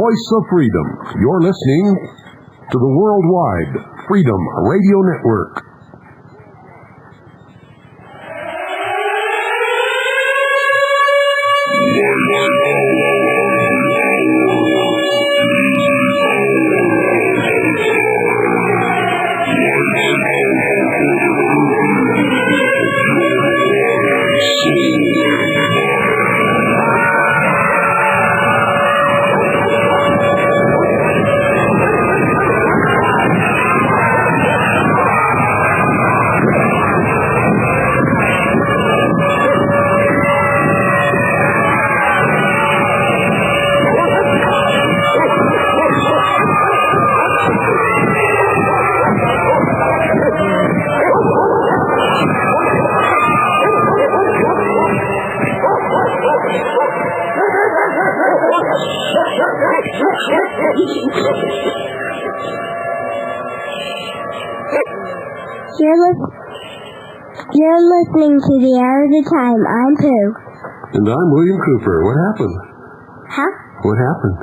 voice of freedom. You're listening to the Worldwide Freedom Radio Network. You're listening to The Hour of the Time. I'm Pooh. And I'm William Cooper. What happened? Huh? What happened?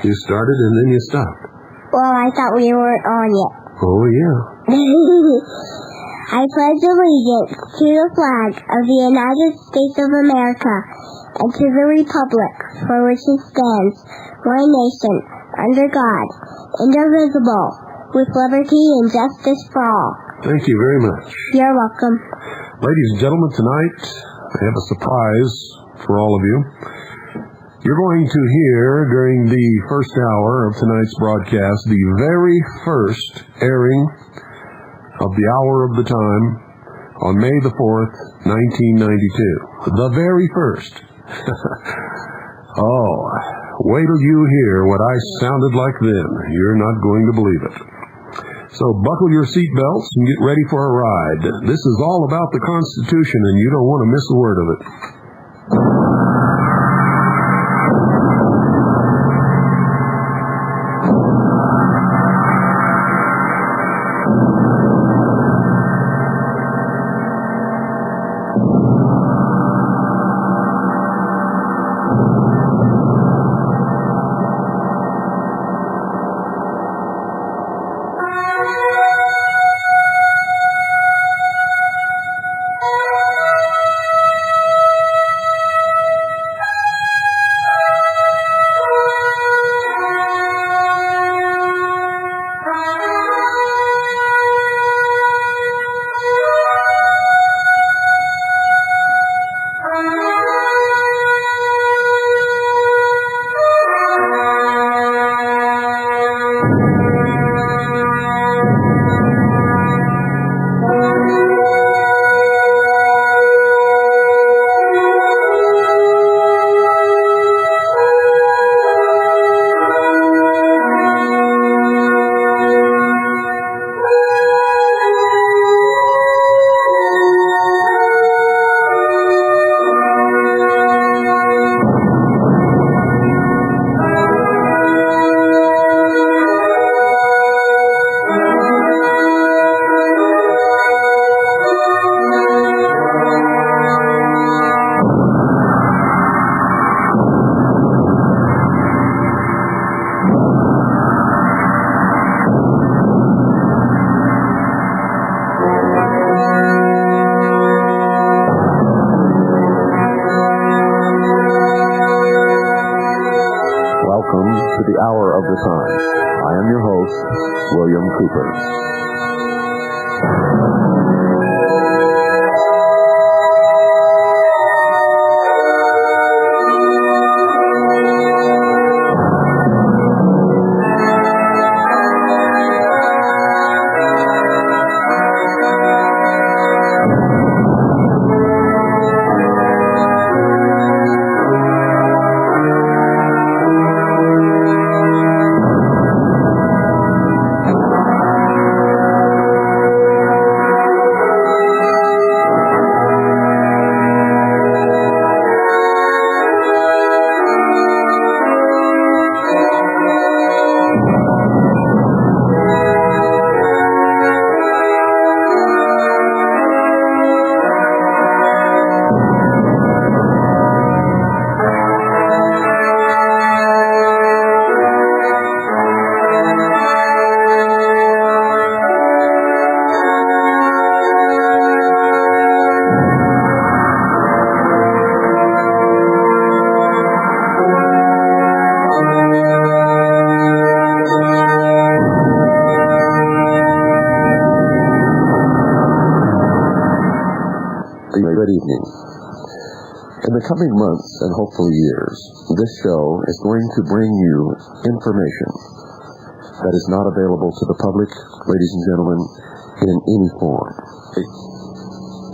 You started and then you stopped. Well, I thought we weren't on yet. Oh, yeah. I pledge allegiance to the flag of the United States of America and to the republic for which it stands, one nation, under God, indivisible, with liberty and justice for all. Thank you very much. You're welcome. Ladies and gentlemen, tonight I have a surprise for all of you. You're going to hear during the first hour of tonight's broadcast the very first airing of the Hour of the Time on May the 4th, 1992. The very first. Oh, wait till you hear what I sounded like then. You're not going to believe it. So buckle your seatbelts and get ready for a ride. This is all about the Constitution, and you don't want to miss a word of it. The Hour of the Time. I am your host, William Cooper. Good evening. In the coming months and hopefully years, this show is going to bring you information that is not available to the public, ladies and gentlemen, in any form.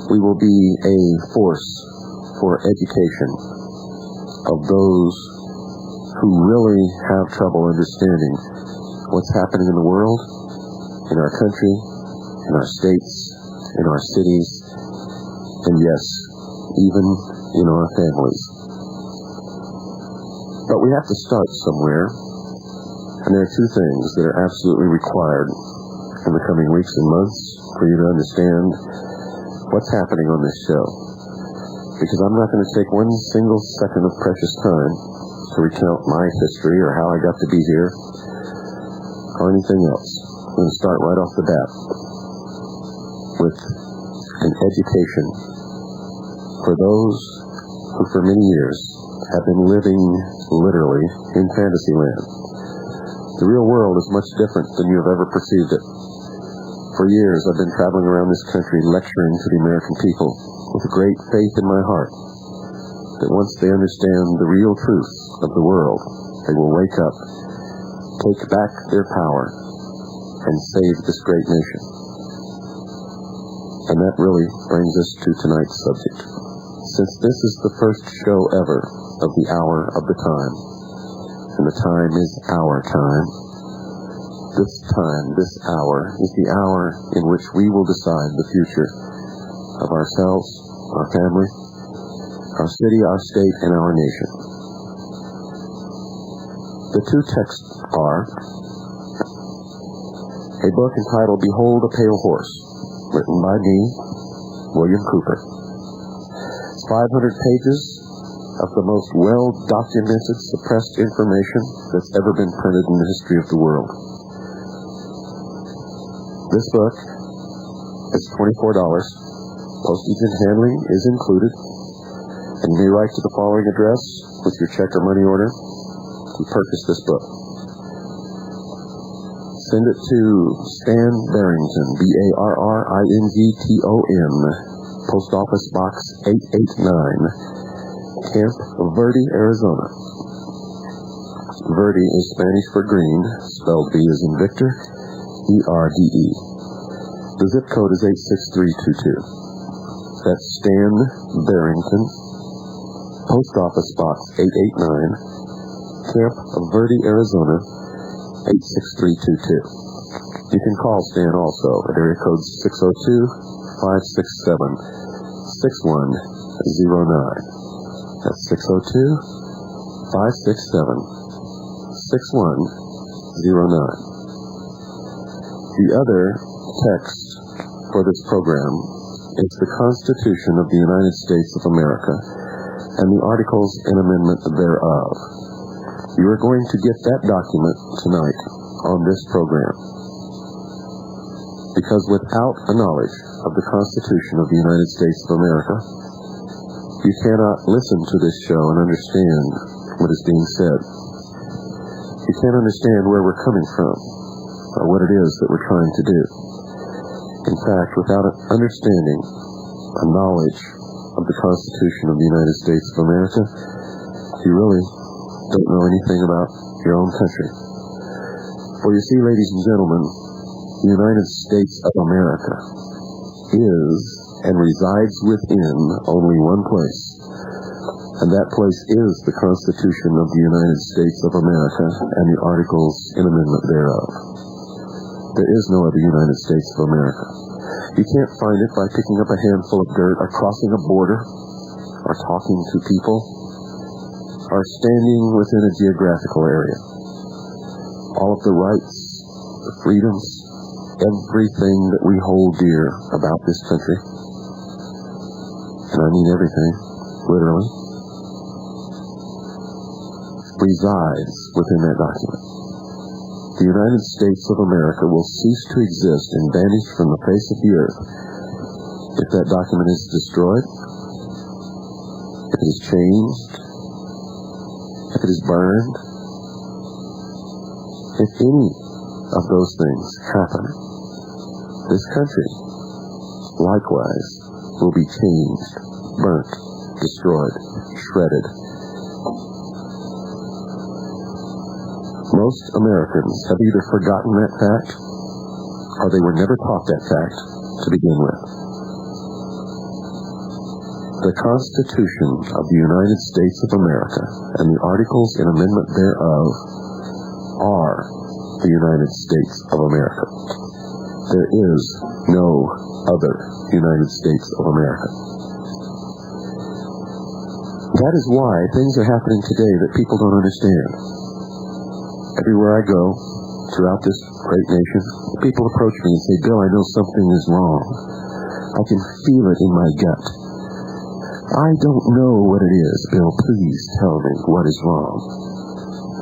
We will be a force for education of those who really have trouble understanding what's happening in the world, in our country, in our states, in our cities, and yes, even in our families. But we have to start somewhere, and there are two things that are absolutely required in the coming weeks and months for you to understand what's happening on this show. Because I'm not going to take one single second of precious time to recount my history or how I got to be here or anything else. I'm going to start right off the bat with an education for those who for many years have been living literally in fantasy land. The real world is much different than you have ever perceived it. For years I've been traveling around this country lecturing to the American people with a great faith in my heart that once they understand the real truth of the world, they will wake up, take back their power, and save this great nation. And that really brings us to tonight's subject. Since this is the first show ever of the hour of the time, and the time is our time, this hour is the hour in which we will decide the future of ourselves, our family, our city, our state, and our nation. The two texts are a book entitled Behold a Pale Horse, written by me, William Cooper. 500 pages of the most well-documented, suppressed information that's ever been printed in the history of the world. This book is $24. Postage and handling is included. And you may write to the following address with your check or money order to purchase this book. Send it to Stan Barrington, Barrington, Post Office Box 889, Camp Verde, Arizona. Verde is Spanish for green, spelled V as in Victor, E-R-D-E. The zip code is 86322. That's Stan Barrington, Post Office Box 889, Camp Verde, Arizona, 86322. You can call Stan also at area code 602-567-6109. That's 602-567-6109. The other text for this program is the Constitution of the United States of America and the Articles and Amendment thereof. You are going to get that document tonight on this program. Because without a knowledge of the Constitution of the United States of America, you cannot listen to this show and understand what is being said. You can't understand where we're coming from or what it is that we're trying to do. In fact, without an understanding, a knowledge of the Constitution of the United States of America, you really don't know anything about your own country. For you see, ladies and gentlemen, the United States of America is and resides within only one place, and that place is the Constitution of the United States of America and the Articles and Amendment thereof. There is no other United States of America. You can't find it by picking up a handful of dirt or crossing a border or talking to people or standing within a geographical area. All of the rights, the freedoms, everything that we hold dear about this country, and I mean everything, literally, resides within that document. The United States of America will cease to exist and vanish from the face of the earth if that document is destroyed, if it is changed, if it is burned, if any of those things happen. This country, likewise, will be changed, burnt, destroyed, shredded. Most Americans have either forgotten that fact, or they were never taught that fact to begin with. The Constitution of the United States of America and the articles and amendment thereof are the United States of America. There is no other United States of America. That is why things are happening today that people don't understand. Everywhere I go, throughout this great nation, people approach me and say, "Bill, I know something is wrong. I can feel it in my gut." "I don't know what it is, Bill. Please tell me what is wrong."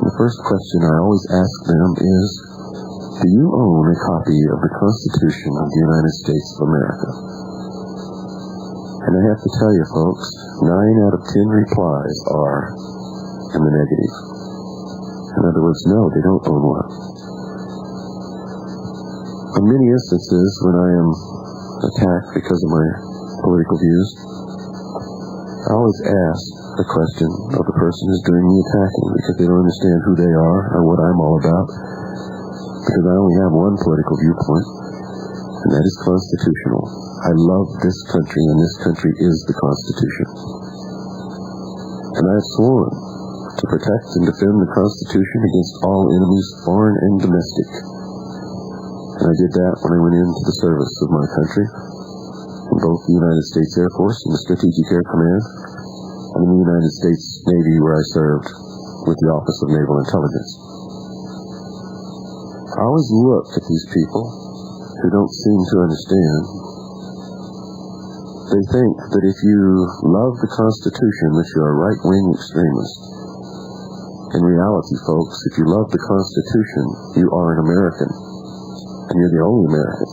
The first question I always ask them is, do you own a copy of the Constitution of the United States of America? And I have to tell you, folks, 9 out of 10 replies are in the negative. In other words, no, they don't own one. In many instances, when I am attacked because of my political views, I always ask the question of the person who's doing the attacking, because they don't understand who they are or what I'm all about. Because I only have one political viewpoint, and that is constitutional. I love this country, and this country is the Constitution. And I have sworn to protect and defend the Constitution against all enemies, foreign and domestic. And I did that when I went into the service of my country, in both the United States Air Force and the Strategic Air Command, and in the United States Navy, where I served with the Office of Naval Intelligence. I always look at these people who don't seem to understand. They think that if you love the Constitution, that you're a right-wing extremist. In reality, folks, if you love the Constitution, you are an American, and you're the only American.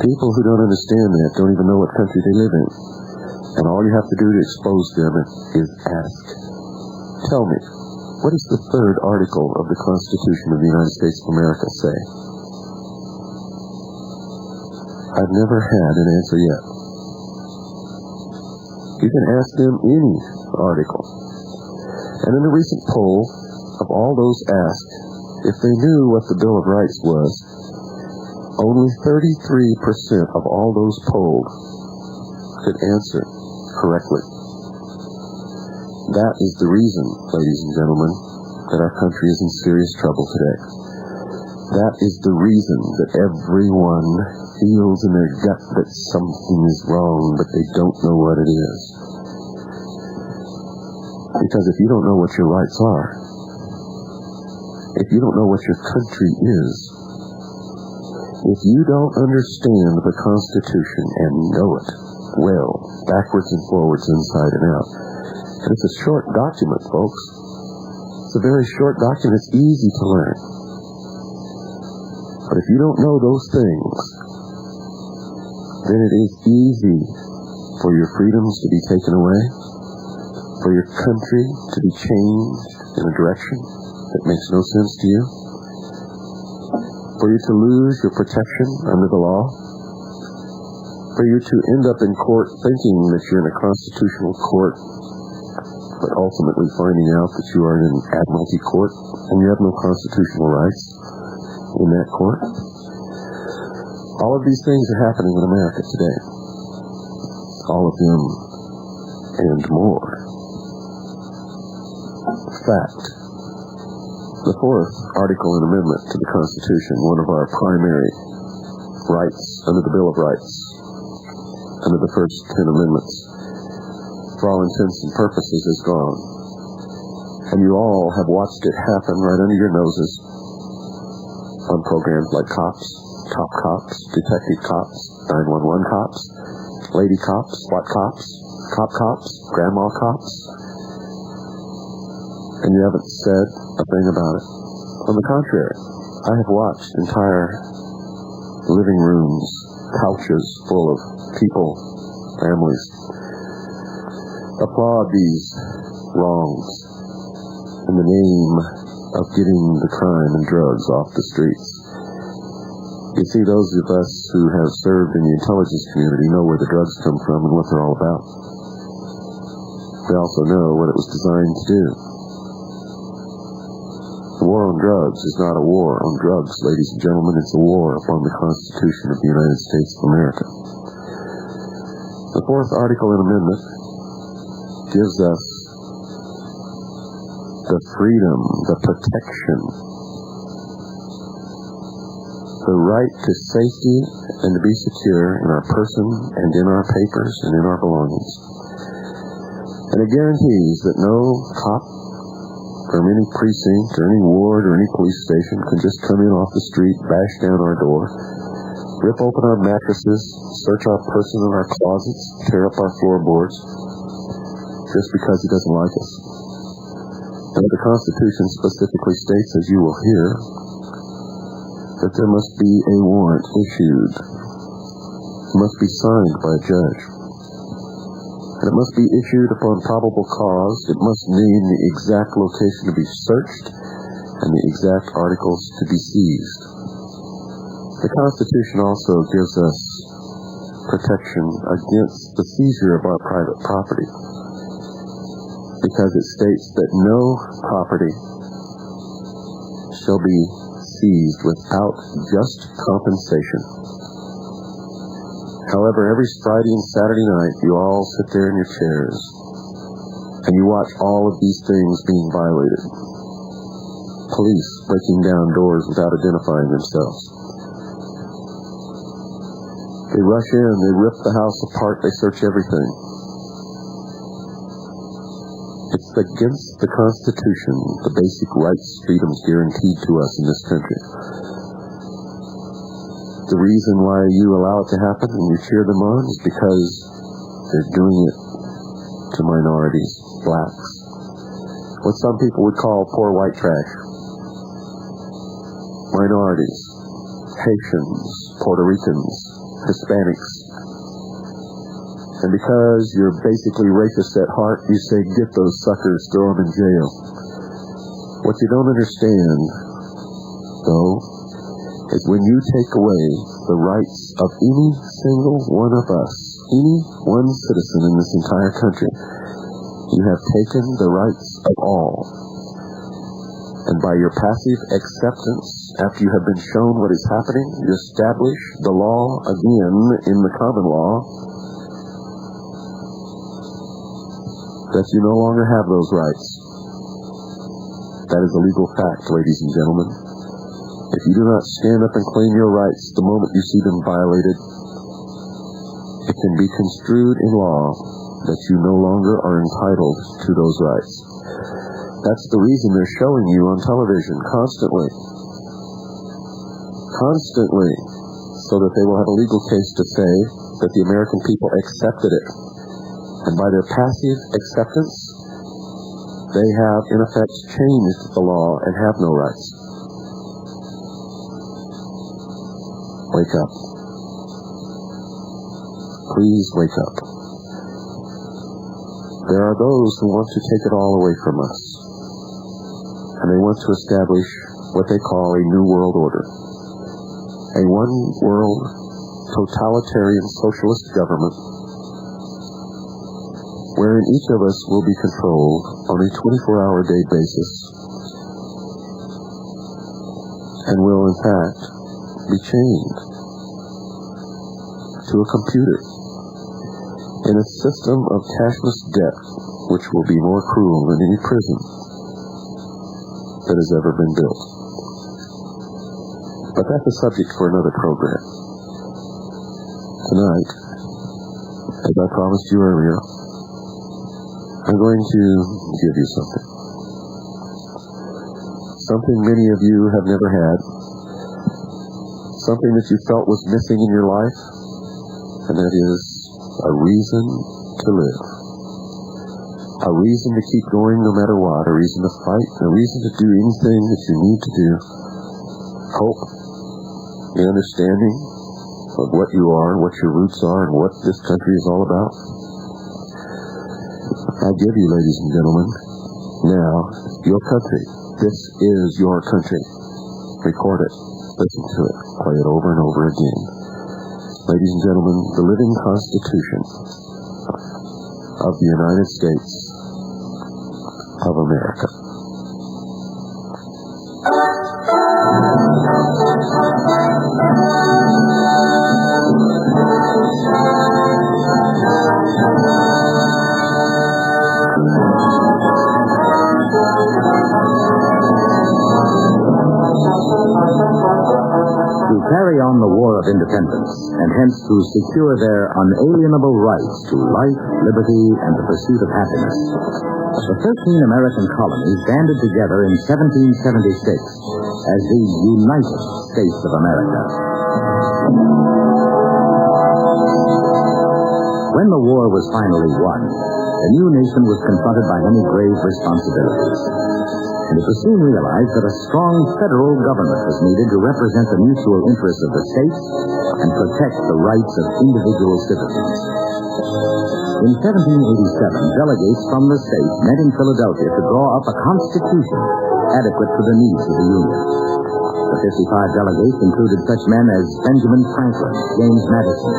People who don't understand that don't even know what country they live in. And all you have to do to expose them is ask, "Tell me, what does the 3rd article of the Constitution of the United States of America say?" I've never had an answer yet. You can ask them any article. And in a recent poll of all those asked, if they knew what the Bill of Rights was, only 33% of all those polled could answer correctly. That is the reason, ladies and gentlemen, that our country is in serious trouble today. That is the reason that everyone feels in their gut that something is wrong, but they don't know what it is. Because if you don't know what your rights are, if you don't know what your country is, if you don't understand the Constitution and know it well, backwards and forwards, inside and out, and it's a short document, folks. It's a very short document. It's easy to learn. But if you don't know those things, then it is easy for your freedoms to be taken away, for your country to be changed in a direction that makes no sense to you, for you to lose your protection under the law, for you to end up in court thinking that you're in a constitutional court, but ultimately finding out that you are in an admiralty court and you have no constitutional rights in that court. All of these things are happening in America today. All of them and more. Fact. The 4th article and amendment to the Constitution, one of our primary rights under the Bill of Rights, under the first 10 amendments, for all intents and purposes is gone. And you all have watched it happen right under your noses on programs like Cops, Top Cops, Detective Cops, 911 Cops, Lady Cops, SWAT Cops, Cop Cops, Grandma Cops. And you haven't said a thing about it. On the contrary, I have watched entire living rooms, couches full of people, families, applaud these wrongs in the name of getting the crime and drugs off the streets. You see, those of us who have served in the intelligence community know where the drugs come from and what they're all about. They also know what it was designed to do. The war on drugs is not a war on drugs, ladies and gentlemen. It's a war upon the Constitution of the United States of America. The fourth article and amendment gives us the freedom, the protection, the right to safety and to be secure in our person and in our papers and in our belongings. And it guarantees that no cop from any precinct or any ward or any police station can just come in off the street, bash down our door, rip open our mattresses, search our person and our closets, tear up our floorboards, just because he doesn't like us. And the Constitution specifically states, as you will hear, that there must be a warrant issued. It must be signed by a judge. And it must be issued upon probable cause. It must name the exact location to be searched and the exact articles to be seized. The Constitution also gives us protection against the seizure of our private property, because it states that no property shall be seized without just compensation. However, every Friday and Saturday night, you all sit there in your chairs and you watch all of these things being violated. Police breaking down doors without identifying themselves. They rush in, they rip the house apart, they search everything. It's against the Constitution, the basic rights, freedoms guaranteed to us in this country. The reason why you allow it to happen and you cheer them on is because they're doing it to minorities, blacks, what some people would call poor white trash. Minorities, Haitians, Puerto Ricans, Hispanics. And because you're basically racist at heart, you say, get those suckers, throw them in jail. What you don't understand, though, is when you take away the rights of any single one of us, any one citizen in this entire country, you have taken the rights of all. And by your passive acceptance, after you have been shown what is happening, you establish the law again in the common law that you no longer have those rights. That is a legal fact, ladies and gentlemen. If you do not stand up and claim your rights the moment you see them violated, it can be construed in law that you no longer are entitled to those rights. That's the reason they're showing you on television constantly, so that they will have a legal case to say that the American people accepted it. And by their passive acceptance, they have, in effect, changed the law and have no rights. Wake up. Please wake up. There are those who want to take it all away from us. And they want to establish what they call a new world order. A one-world totalitarian socialist government wherein each of us will be controlled on a 24-hour-a-day basis and will, in fact, be chained to a computer in a system of cashless debt which will be more cruel than any prison that has ever been built. But that's a subject for another program. Tonight, as I promised you earlier, I'm going to give you something. Something many of you have never had. Something that you felt was missing in your life, and that is a reason to live. A reason to keep going no matter what, a reason to fight, a reason to do anything that you need to do. Hope, the understanding of what you are, what your roots are, and what this country is all about. I give you, ladies and gentlemen, now, your country. This is your country. Record it. Listen to it. Play it over and over again. Ladies and gentlemen, the living Constitution of the United States of America. To carry on the War of Independence, and hence to secure their unalienable rights to life, liberty, and the pursuit of happiness, the 13 American colonies banded together in 1776 as the United States of America. When the war was finally won, the new nation was confronted by many grave responsibilities. And it was soon realized that a strong federal government was needed to represent the mutual interests of the states and protect the rights of individual citizens. In 1787, delegates from the states met in Philadelphia to draw up a constitution adequate to the needs of the Union. The 55 delegates included such men as Benjamin Franklin, James Madison,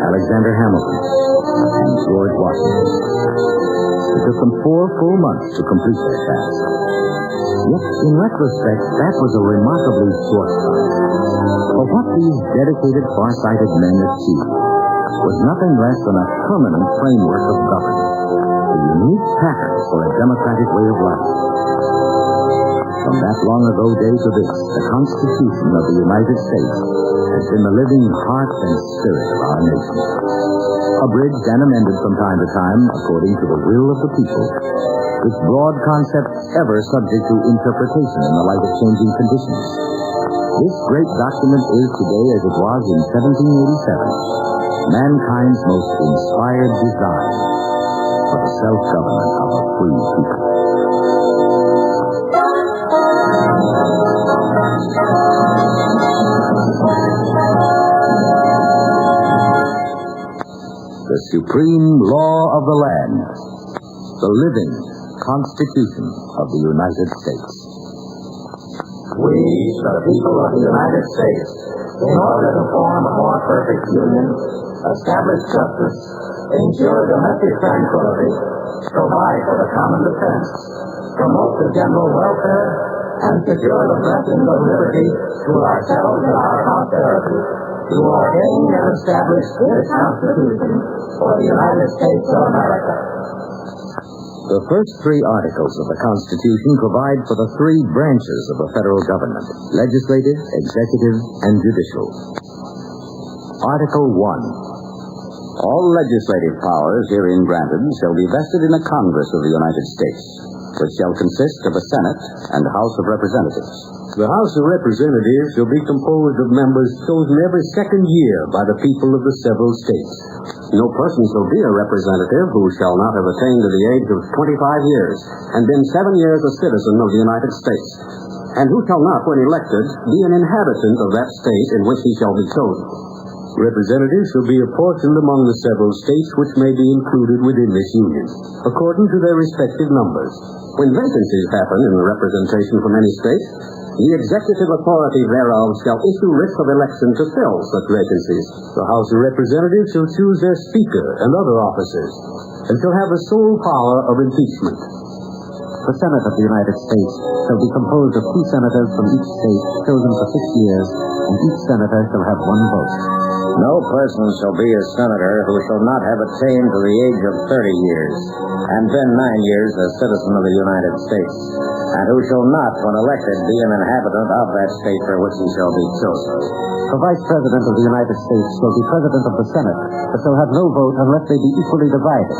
Alexander Hamilton, and George Washington. It took them 4 full months to complete their task. Yet, in retrospect, that was a remarkably short time. For what these dedicated, far-sighted men achieved was nothing less than a permanent framework of government, a unique pattern for a democratic way of life. From that long-ago day to this, the Constitution of the United States has been the living heart and spirit of our nation. Abridged and amended from time to time, according to the will of the people, its broad concepts ever subject to interpretation in the light of changing conditions. This great document is today, as it was in 1787, mankind's most inspired design for the self-government of a free people. The supreme law of the land, the living Constitution of the United States. We, the people of the United States, in order to form a more perfect union, establish justice, ensure domestic tranquility, provide for the common defense, promote the general welfare, and secure the blessings of liberty to ourselves and our posterity, to ordain and establish this Constitution for the United States of America. The first 3 articles of the Constitution provide for the 3 branches of the federal government: legislative, executive, and judicial. Article 1. All legislative powers herein granted shall be vested in a Congress of the United States, which shall consist of a Senate and House of Representatives. The House of Representatives shall be composed of members chosen every second year by the people of the several states. No person shall be a representative who shall not have attained to the age of 25 years and been 7 years a citizen of the United States, and who shall not, when elected, be an inhabitant of that state in which he shall be chosen. Representatives shall be apportioned among the several states which may be included within this union, according to their respective numbers. When vacancies happen in the representation from any state, the executive authority thereof shall issue writs of election to fill such vacancies. The House of Representatives shall choose their Speaker and other officers, and shall have the sole power of impeachment. The Senate of the United States shall be composed of 2 senators from each state, chosen for 6 years, and each senator shall have 1 vote. No person shall be a senator who shall not have attained to the age of 30 years, and been 9 years a citizen of the United States, and who shall not, when elected, be an inhabitant of that state for which he shall be chosen. The Vice President of the United States shall be President of the Senate, but shall have no vote unless they be equally divided.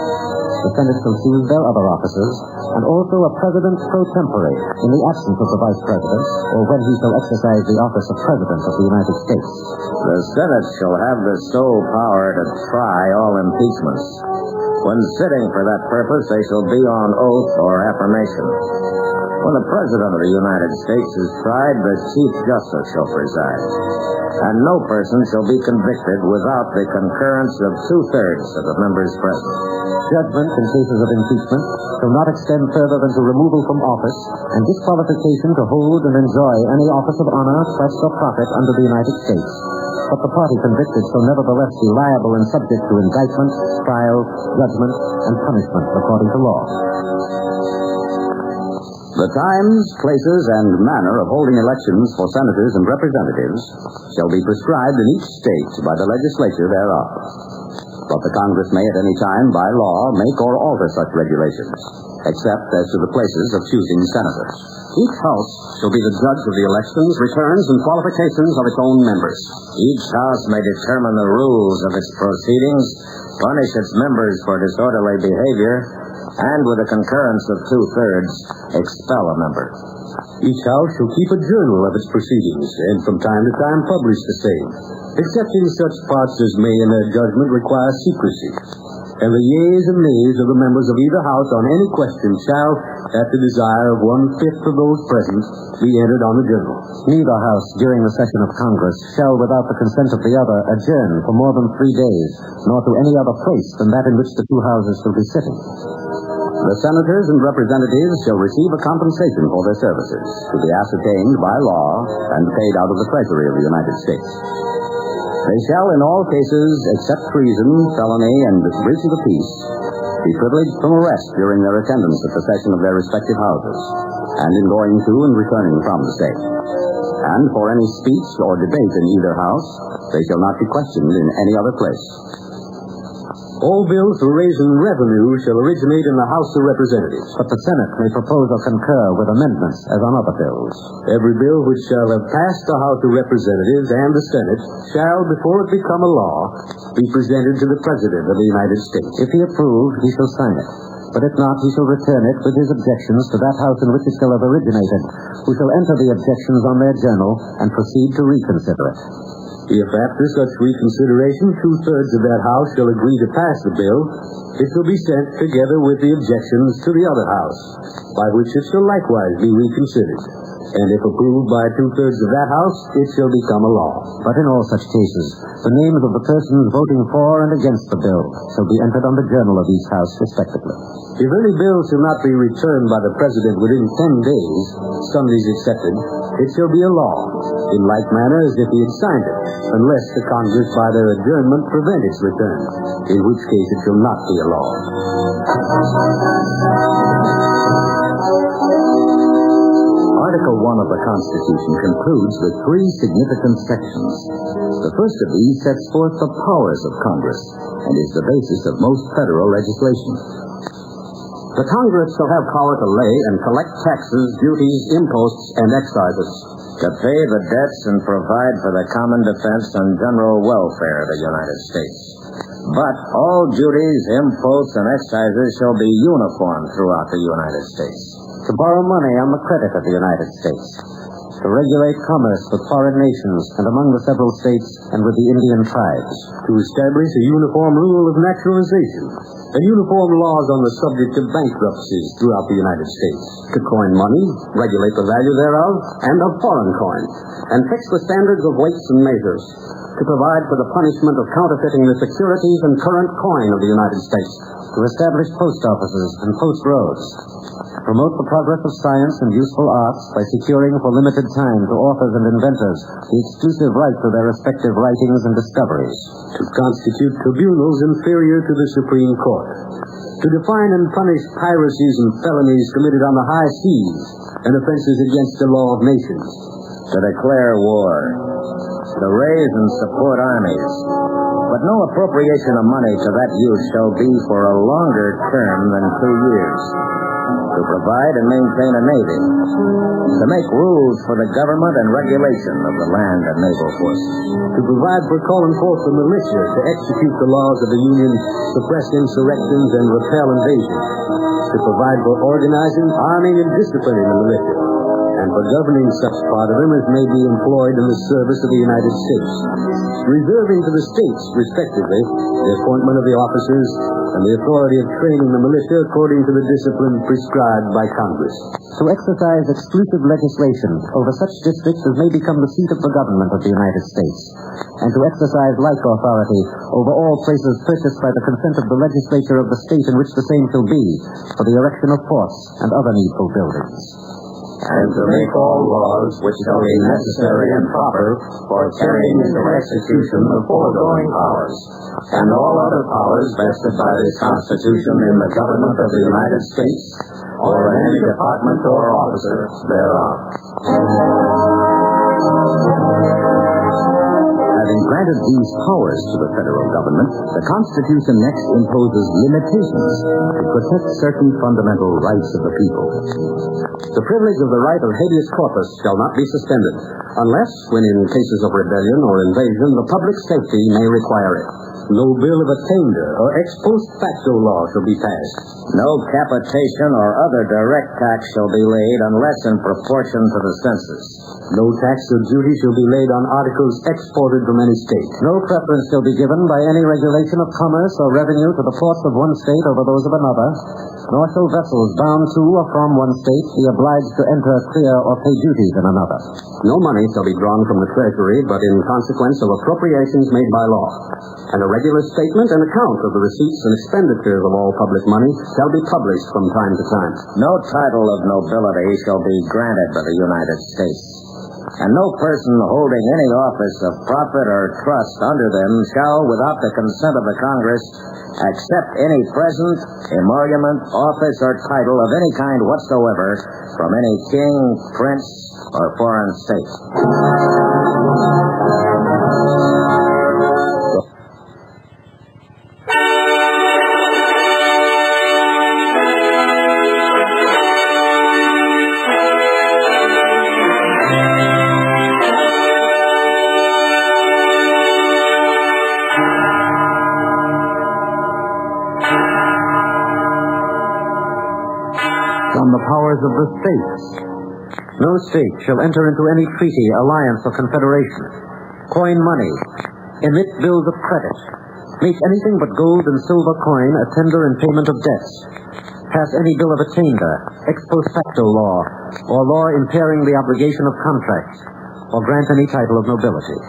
The Senate shall choose their other officers, and also a President pro tempore in the absence of the Vice President, or when he shall exercise the office of President of the United States. The Senate shall have the sole power to try all impeachments. When sitting for that purpose, they shall be on oath or affirmation. When the President of the United States is tried, the Chief Justice shall preside. And no person shall be convicted without the concurrence of 2/3 of the members present. Judgment in cases of impeachment shall not extend further than to removal from office and disqualification to hold and enjoy any office of honor, trust, or profit under the United States. But the party convicted shall nevertheless be liable and subject to indictment, trial, judgment, and punishment according to law. The times, places, and manner of holding elections for senators and representatives shall be prescribed in each state by the legislature thereof. But the Congress may at any time, by law, make or alter such regulations, except as to the places of choosing senators. Each house shall be the judge of the elections, returns, and qualifications of its own members. Each House may determine the rules of its proceedings, punish its members for disorderly behavior, and with the concurrence of 2/3, expel a member. Each house shall keep a journal of its proceedings, and from time to time publish the same, excepting such parts as may in their judgment require secrecy. And the yeas and nays of the members of either house on any question shall, at the desire of 1/5 of those present, be entered on the journal. Neither house during the session of Congress shall, without the consent of the other, adjourn for more than 3 days, nor to any other place than that in which the two houses shall be sitting. The senators and representatives shall receive a compensation for their services, to be ascertained by law and paid out of the Treasury of the United States. They shall, in all cases, except treason, felony, and breach of the peace, be privileged from arrest during their attendance at the session of their respective houses, and in going to and returning from the state. And for any speech or debate in either house, they shall not be questioned in any other place. All bills for raising revenue shall originate in the House of Representatives. But the Senate may propose or concur with amendments as on other bills. Every bill which shall have passed the House of Representatives and the Senate shall, before it become a law, be presented to the President of the United States. If he approve, he shall sign it. But if not, he shall return it with his objections to that house in which it shall have originated, who shall enter the objections on their journal and proceed to reconsider it. If after such reconsideration 2/3 of that house shall agree to pass the bill, it shall be sent together with the objections to the other house, by which it shall likewise be reconsidered. And if approved by 2/3 of that house, it shall become a law. But in all such cases, the names of the persons voting for and against the bill shall be entered on the journal of each house respectively. If any bill shall not be returned by the President within 10 days, Sundays excepted, it shall be a law, in like manner as if he had signed it, unless the Congress by their adjournment prevent its return, in which case it shall not be a law. Article 1 of the Constitution concludes with 3 significant sections. The first of these sets forth the powers of Congress and is the basis of most federal legislation. The Congress shall have power to lay and collect taxes, duties, imposts, and excises, to pay the debts and provide for the common defense and general welfare of the United States. But all duties, imposts, and excises shall be uniform throughout the United States. To borrow money on the credit of the United States. To regulate commerce with foreign nations and among the several states and with the Indian tribes. to establish a uniform rule of naturalization, and uniform laws on the subject of bankruptcies throughout the United States, to coin money, regulate the value thereof, and of foreign coin, and fix the standards of weights and measures, to provide for the punishment of counterfeiting the securities and current coin of the United States, to establish post offices and post roads, promote the progress of science and useful arts by securing for limited time to authors and inventors the exclusive right to their respective writings and discoveries, to constitute tribunals inferior to the Supreme Court, to define and punish piracies and felonies committed on the high seas and offenses against the law of nations, to declare war, to raise and support armies, but no appropriation of money to that use shall be for a longer term than 2 years, to provide and maintain a navy, to make rules for the government and regulation of the land and naval forces, to provide for calling forth the militia to execute the laws of the Union, suppress insurrections, and repel invasion, to provide for organizing, arming, and disciplining the militia, and for governing such part of them as may be employed in the service of the United States, reserving to the states, respectively, the appointment of the officers, and the authority of training the militia according to the discipline prescribed by Congress. To exercise exclusive legislation over such districts as may become the seat of the government of the United States, and to exercise like authority over all places purchased by the consent of the legislature of the state in which the same shall be, for the erection of forts and other needful buildings. And to make all laws which shall be necessary and proper for carrying into execution the foregoing powers, and all other powers vested by this Constitution in the government of the United States, or in any department or officer thereof. Having granted these powers to the federal government, the Constitution next imposes limitations to protect certain fundamental rights of the people. The privilege of the right of habeas corpus shall not be suspended, unless, when in cases of rebellion or invasion, the public safety may require it. No bill of attainder or ex post facto law shall be passed. No capitation or other direct tax shall be laid unless in proportion to the census. No tax or duty shall be laid on articles exported from any state. No preference shall be given by any regulation of commerce or revenue to the ports of one state over those of another, nor shall vessels bound to or from one state be obliged to enter, clear, or pay duties in another. No money shall be drawn from the Treasury but in consequence of appropriations made by law. And a regular statement and account of the receipts and expenditures of all public money shall be published from time to time. No title of nobility shall be granted by the United States, and no person holding any office of profit or trust under them shall, without the consent of the Congress, accept any present, emolument, office, or title of any kind whatsoever from any king, prince, or foreign state. From the powers of the states. No state shall enter into any treaty, alliance, or confederation, coin money, emit bills of credit, make anything but gold and silver coin a tender in payment of debts, pass any bill of attainder, ex post facto law, or law impairing the obligation of contracts, or grant any title of nobility.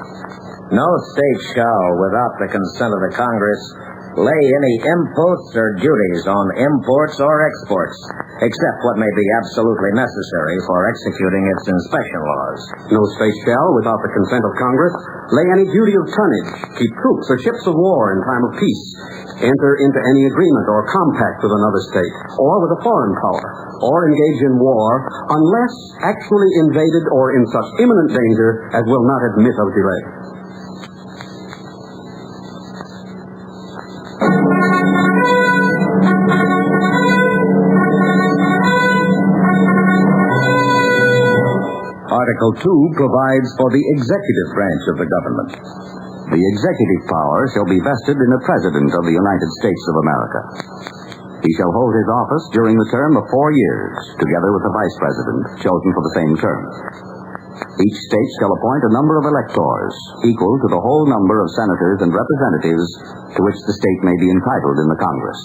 No state shall, without the consent of the Congress, lay any imposts or duties on imports or exports, except what may be absolutely necessary for executing its inspection laws. No state shall, without the consent of Congress, lay any duty of tonnage, keep troops or ships of war in time of peace, enter into any agreement or compact with another state, or with a foreign power, or engage in war, unless actually invaded or in such imminent danger as will not admit of delay. Article 2 provides for the executive branch of the government. The executive power shall be vested in the President of the United States of America. He shall hold his office during the term of 4 years, together with the Vice President, chosen for the same term. Each state shall appoint a number of electors, equal to the whole number of senators and representatives to which the state may be entitled in the Congress.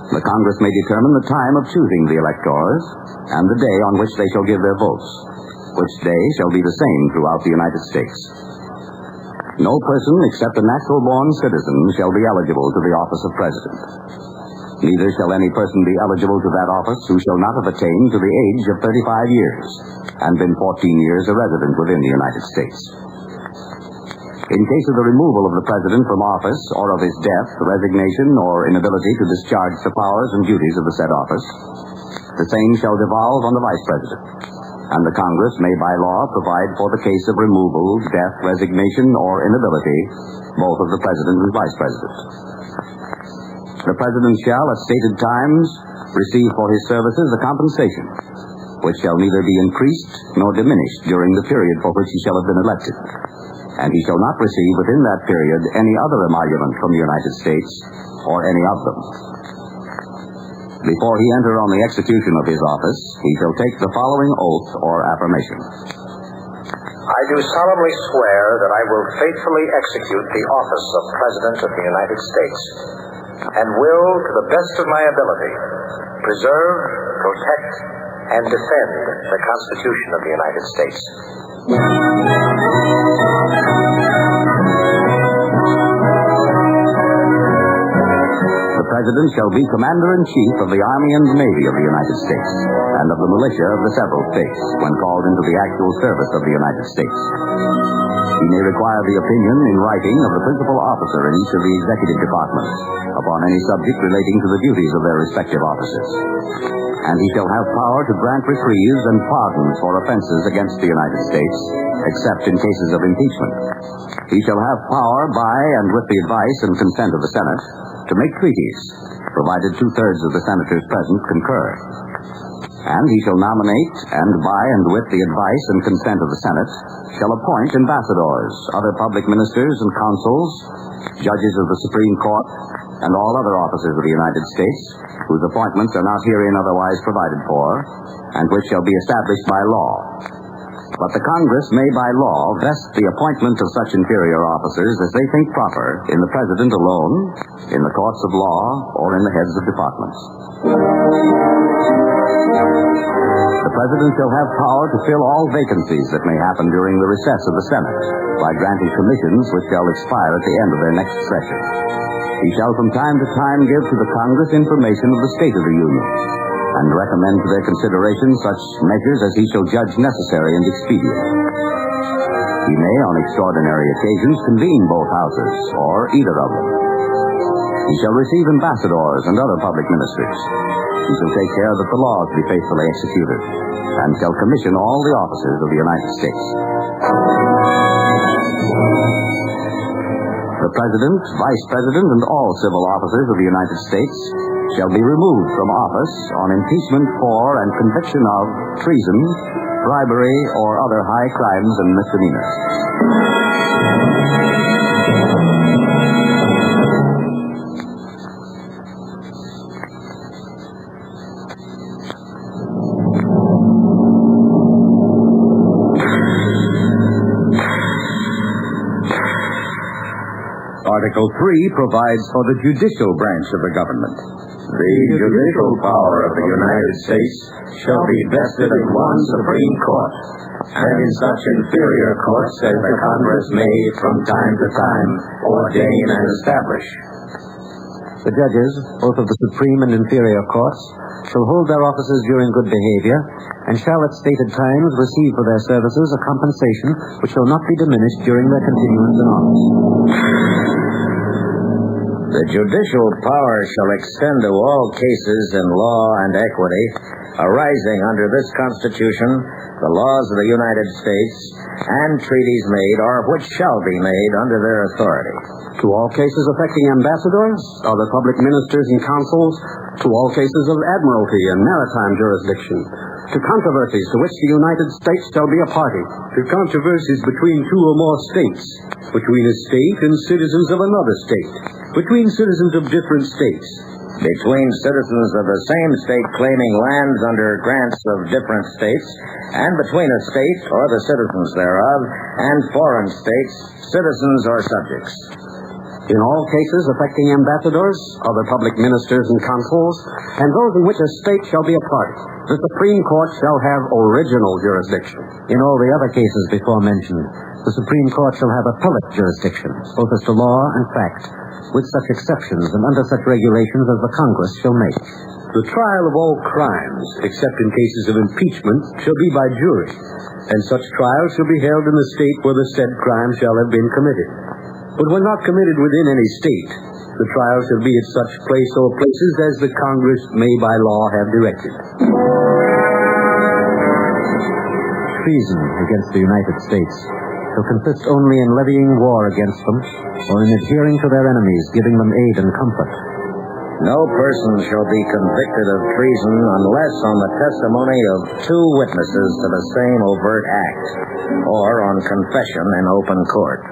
The Congress may determine the time of choosing the electors and the day on which they shall give their votes, which day shall be the same throughout the United States. No person except a natural-born citizen shall be eligible to the office of President. Neither shall any person be eligible to that office who shall not have attained to the age of 35 years and been 14 years a resident within the United States. In case of the removal of the President from office or of his death, resignation, or inability to discharge the powers and duties of the said office, the same shall devolve on the Vice President, and the Congress may by law provide for the case of removal, death, resignation, or inability, both of the President and Vice President. The President shall, at stated times, receive for his services a compensation, which shall neither be increased nor diminished during the period for which he shall have been elected, and he shall not receive within that period any other emolument from the United States or any of them. Before he enter on the execution of his office, he shall take the following oath or affirmation. I do solemnly swear that I will faithfully execute the office of President of the United States and will, to the best of my ability, preserve, protect, and defend the Constitution of the United States. The President shall be Commander-in-Chief of the Army and Navy of the United States, and of the militia of the several states, when called into the actual service of the United States. He may require the opinion in writing of the principal officer in each of the executive departments upon any subject relating to the duties of their respective offices. And he shall have power to grant reprieves and pardons for offenses against the United States, except in cases of impeachment. He shall have power by and with the advice and consent of the Senate to make treaties, provided 2/3 of the senators present concur. And he shall nominate, and by and with the advice and consent of the Senate, shall appoint ambassadors, other public ministers and consuls, judges of the Supreme Court, and all other officers of the United States, whose appointments are not herein otherwise provided for, and which shall be established by law. But the Congress may by law vest the appointment of such inferior officers as they think proper in the President alone, in the courts of law, or in the heads of departments. The President shall have power to fill all vacancies that may happen during the recess of the Senate by granting commissions which shall expire at the end of their next session. He shall from time to time give to the Congress information of the state of the Union and recommend to their consideration such measures as he shall judge necessary and expedient. He may, on extraordinary occasions, convene both houses, or either of them. He shall receive ambassadors and other public ministers. He shall take care that the laws be faithfully executed, and shall commission all the officers of the United States. The President, Vice President, and all civil officers of the United States shall be removed from office on impeachment for and conviction of treason, bribery, or other high crimes and misdemeanors. Article 3 provides for the judicial branch of the government. The judicial power of the United States shall be vested in one Supreme Court, and in such inferior courts as the Congress may, from time to time, ordain and establish. The judges, both of the Supreme and Inferior Courts, shall hold their offices during good behavior, and shall at stated times receive for their services a compensation which shall not be diminished during their continuance in office. The judicial power shall extend to all cases in law and equity arising under this Constitution, the laws of the United States, and treaties made or which shall be made under their authority. To all cases affecting ambassadors, other public ministers and consuls, to all cases of admiralty and maritime jurisdiction, to controversies to which the United States shall be a party, to controversies between two or more states, between a state and citizens of another state, between citizens of different states, between citizens of the same state claiming lands under grants of different states, and between a state or the citizens thereof and foreign states, citizens or subjects. in all cases affecting ambassadors, other public ministers and consuls, and those in which a state shall be a party. The Supreme Court shall have original jurisdiction. In all the other cases before mentioned, the Supreme Court shall have appellate jurisdiction, both as to law and fact, with such exceptions and under such regulations as the Congress shall make. The trial of all crimes, except in cases of impeachment, shall be by jury, and such trials shall be held in the state where the said crime shall have been committed. But when not committed within any state, the trial shall be at such place or places as the Congress may by law have directed. Treason against the United States shall consist only in levying war against them, or in adhering to their enemies, giving them aid and comfort. No person shall be convicted of treason unless on the testimony of two witnesses to the same overt act, or on confession in open court.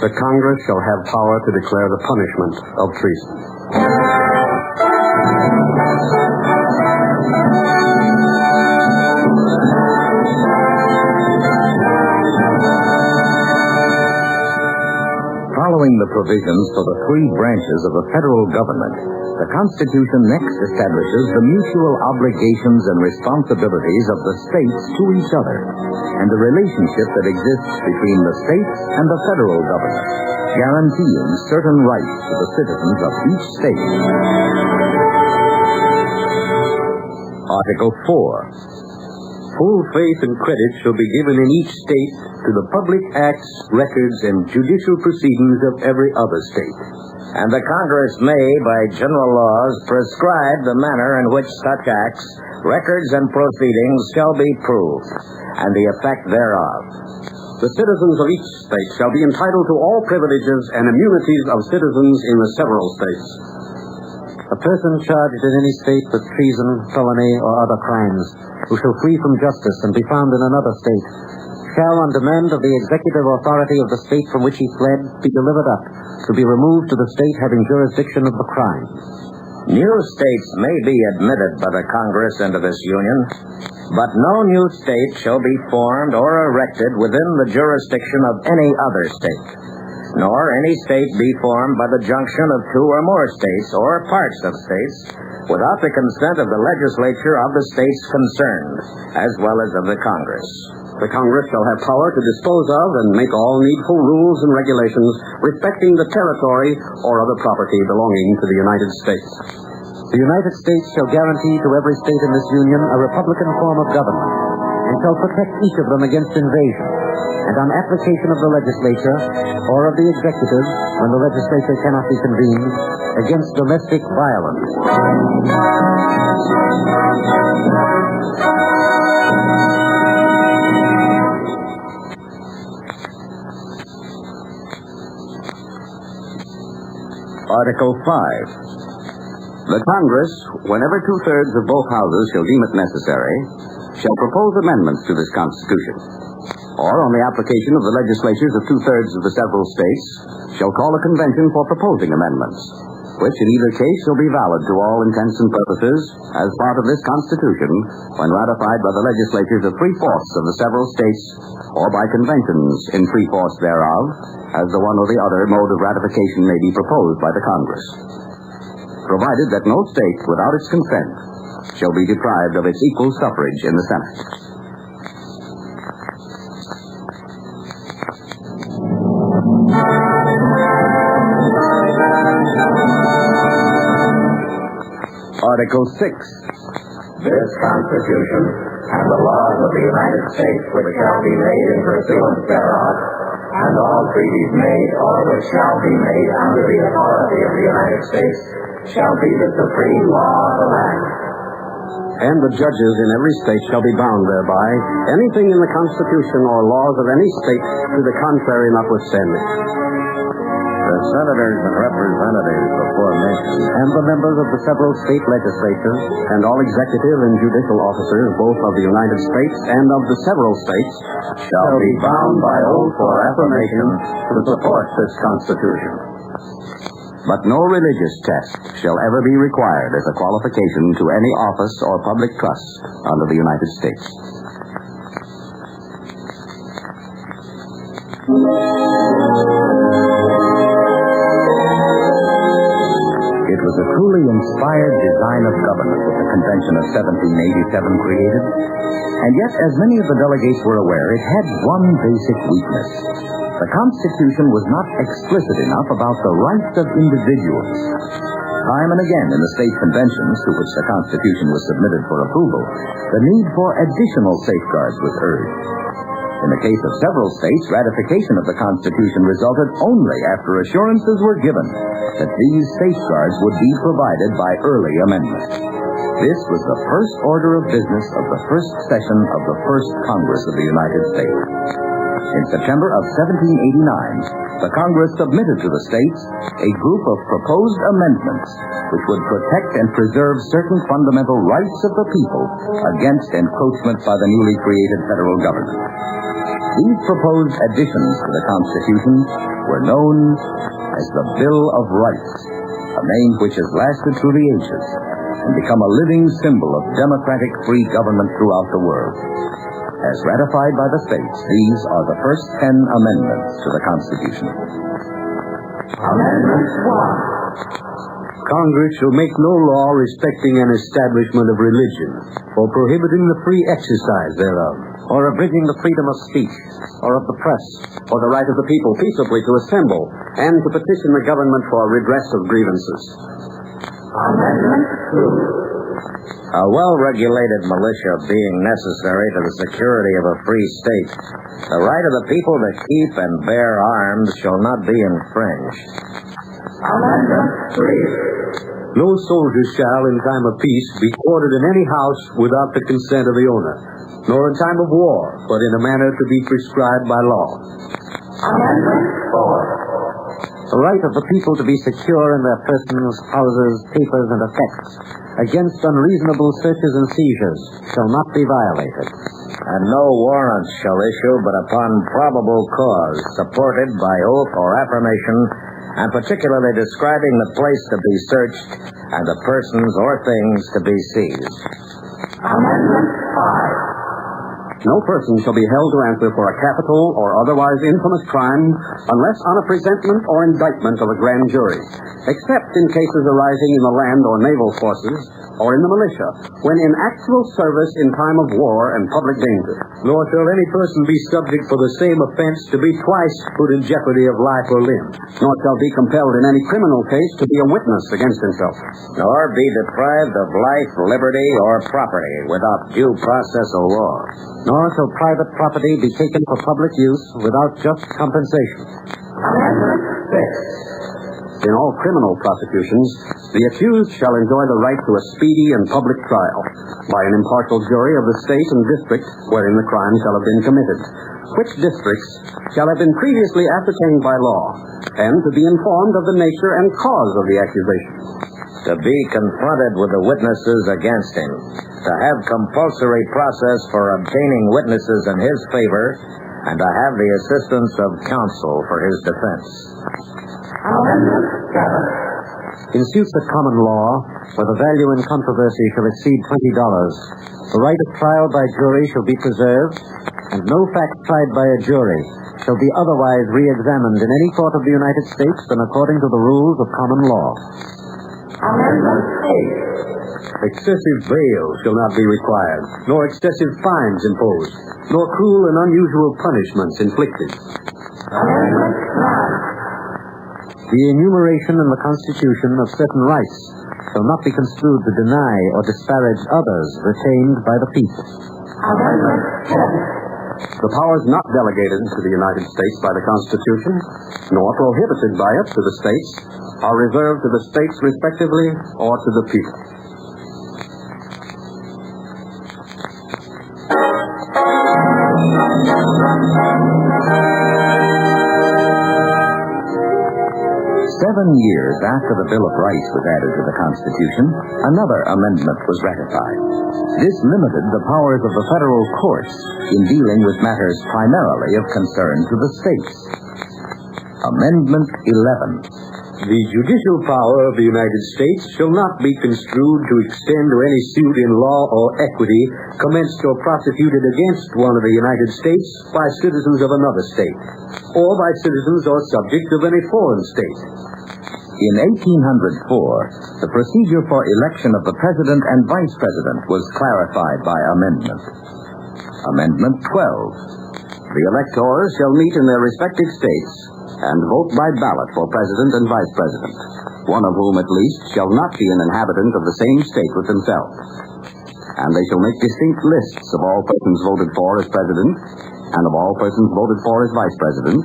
The Congress shall have power to declare the punishment of treason. Following Following the provisions for the three branches of the federal government, the Constitution next establishes the mutual obligations and responsibilities of the states to each other, and the relationship that exists between the states and the federal government, guaranteeing certain rights to the citizens of each state. Article 4. Full faith and credit shall be given in each state to the public acts, records, and judicial proceedings of every other state. And the Congress may, by general laws, prescribe the manner in which such acts, records, and proceedings shall be proved, and the effect thereof. The citizens of each state shall be entitled to all privileges and immunities of citizens in the several states. A person charged in any state with treason, felony, or other crimes, who shall flee from justice and be found in another state, shall, on demand of the executive authority of the state from which he fled, be delivered up, to be removed to the state having jurisdiction of the crime. New states may be admitted by the Congress into this union, but no new state shall be formed or erected within the jurisdiction of any other state, nor any state be formed by the junction of two or more states or parts of states without the consent of the legislature of the states concerned, as well as of the Congress. The Congress shall have power to dispose of and make all needful rules and regulations respecting the territory or other property belonging to the United States. The United States shall guarantee to every state in this union a republican form of government, and shall protect each of them against invasion, and on application of the legislature or of the executive, when the legislature cannot be convened, against domestic violence. Article 5. The Congress, whenever two-thirds of both houses shall deem it necessary, shall propose amendments to this Constitution, or on the application of the legislatures of two-thirds of the several states, shall call a convention for proposing amendments, which in either case shall be valid to all intents and purposes as part of this Constitution when ratified by the legislatures of three-fourths of the several states, or by conventions in three-fourths thereof, as the one or the other mode of ratification may be proposed by the Congress, provided that no state, without its consent, shall be deprived of its equal suffrage in the Senate. Article 6. This Constitution and the laws of the United States which shall be made in pursuance thereof, and all treaties made or which shall be made under the authority of the United States, shall be the supreme law of the land. And the judges in every state shall be bound thereby, anything in the Constitution or laws of any state to the contrary notwithstanding. The senators and representatives before mentioned, And the members of the several state legislatures, And all executive and judicial officers, both of the United States and of the several states, Shall be bound by oath or affirmation to support this Constitution. But no religious test shall ever be required as a qualification to any office or public trust under the United States. It was a truly inspired design of government that the Convention of 1787 created, and yet, as many of the delegates were aware, it had one basic weakness. The Constitution was not explicit enough about the rights of individuals. Time and again in the state conventions to which the Constitution was submitted for approval, the need for additional safeguards was urged. In the case of several states, ratification of the Constitution resulted only after assurances were given that these safeguards would be provided by early amendment. This was the first order of business of the first session of the First Congress of the United States. In September of 1789, the Congress submitted to the states a group of proposed amendments which would protect and preserve certain fundamental rights of the people against encroachment by the newly created federal government. These proposed additions to the Constitution were known as the Bill of Rights, a name which has lasted through the ages and become a living symbol of democratic free government throughout the world. As ratified by the states, these are the first 10 amendments to the Constitution. Amendment 1. Congress shall make no law respecting an establishment of religion, or prohibiting the free exercise thereof, or abridging the freedom of speech, or of the press, or the right of the people peaceably to assemble and to petition the government for redress of grievances. Amendment 2. A well-regulated militia being necessary to the security of a free state, the right of the people to keep and bear arms shall not be infringed. Amendment 3. No soldier shall, in time of peace, be quartered in any house without the consent of the owner, nor in time of war, but in a manner to be prescribed by law. Amendment 4. the right of the people to be secure in their persons, houses, papers, and effects against unreasonable searches and seizures shall not be violated. And no warrant shall issue but upon probable cause, supported by oath or affirmation, and particularly describing the place to be searched and the persons or things to be seized. Amendment 5. No person shall be held to answer for a capital or otherwise infamous crime unless on a presentment or indictment of a grand jury, except in cases arising in the land or naval forces or in the militia, when in actual service in time of war and public danger. Nor shall any person be subject for the same offense to be twice put in jeopardy of life or limb, nor shall be compelled in any criminal case to be a witness against himself. Nor be deprived of life, liberty, or property without due process of law. Nor shall private property be taken for public use without just compensation. Amendment 6. In all criminal prosecutions, the accused shall enjoy the right to a speedy and public trial by an impartial jury of the state and district wherein the crime shall have been committed, which districts shall have been previously ascertained by law, and to be informed of the nature and cause of the accusation. To be confronted with the witnesses against him. To have compulsory process for obtaining witnesses in his favor, and to have the assistance of counsel for his defense. Amendment 7. In suits at common law, where the value in controversy shall exceed $20, the right of trial by jury shall be preserved, and no fact tried by a jury shall be otherwise re-examined in any court of the United States than according to the rules of common law. Amendment 8. Excessive bail shall not be required, nor excessive fines imposed, nor cruel and unusual punishments inflicted. Amendment 9. The enumeration in the Constitution of certain rights shall not be construed to deny or disparage others retained by the people. Amendment 10. The powers not delegated to the United States by the Constitution, nor prohibited by it to the states, are reserved to the states respectively or to the people. Seven years after the Bill of Rights was added to the Constitution, another amendment was ratified. This limited the powers of the federal courts in dealing with matters primarily of concern to the states. Amendment 11. The judicial power of the United States shall not be construed to extend to any suit in law or equity commenced or prosecuted against one of the United States by citizens of another state, or by citizens or subjects of any foreign state. In 1804, the procedure for election of the President and Vice President was clarified by amendment. Amendment 12. The electors shall meet in their respective states and vote by ballot for President and Vice President, one of whom at least shall not be an inhabitant of the same state with themselves. And they shall make distinct lists of all persons voted for as President, and of all persons voted for as Vice President,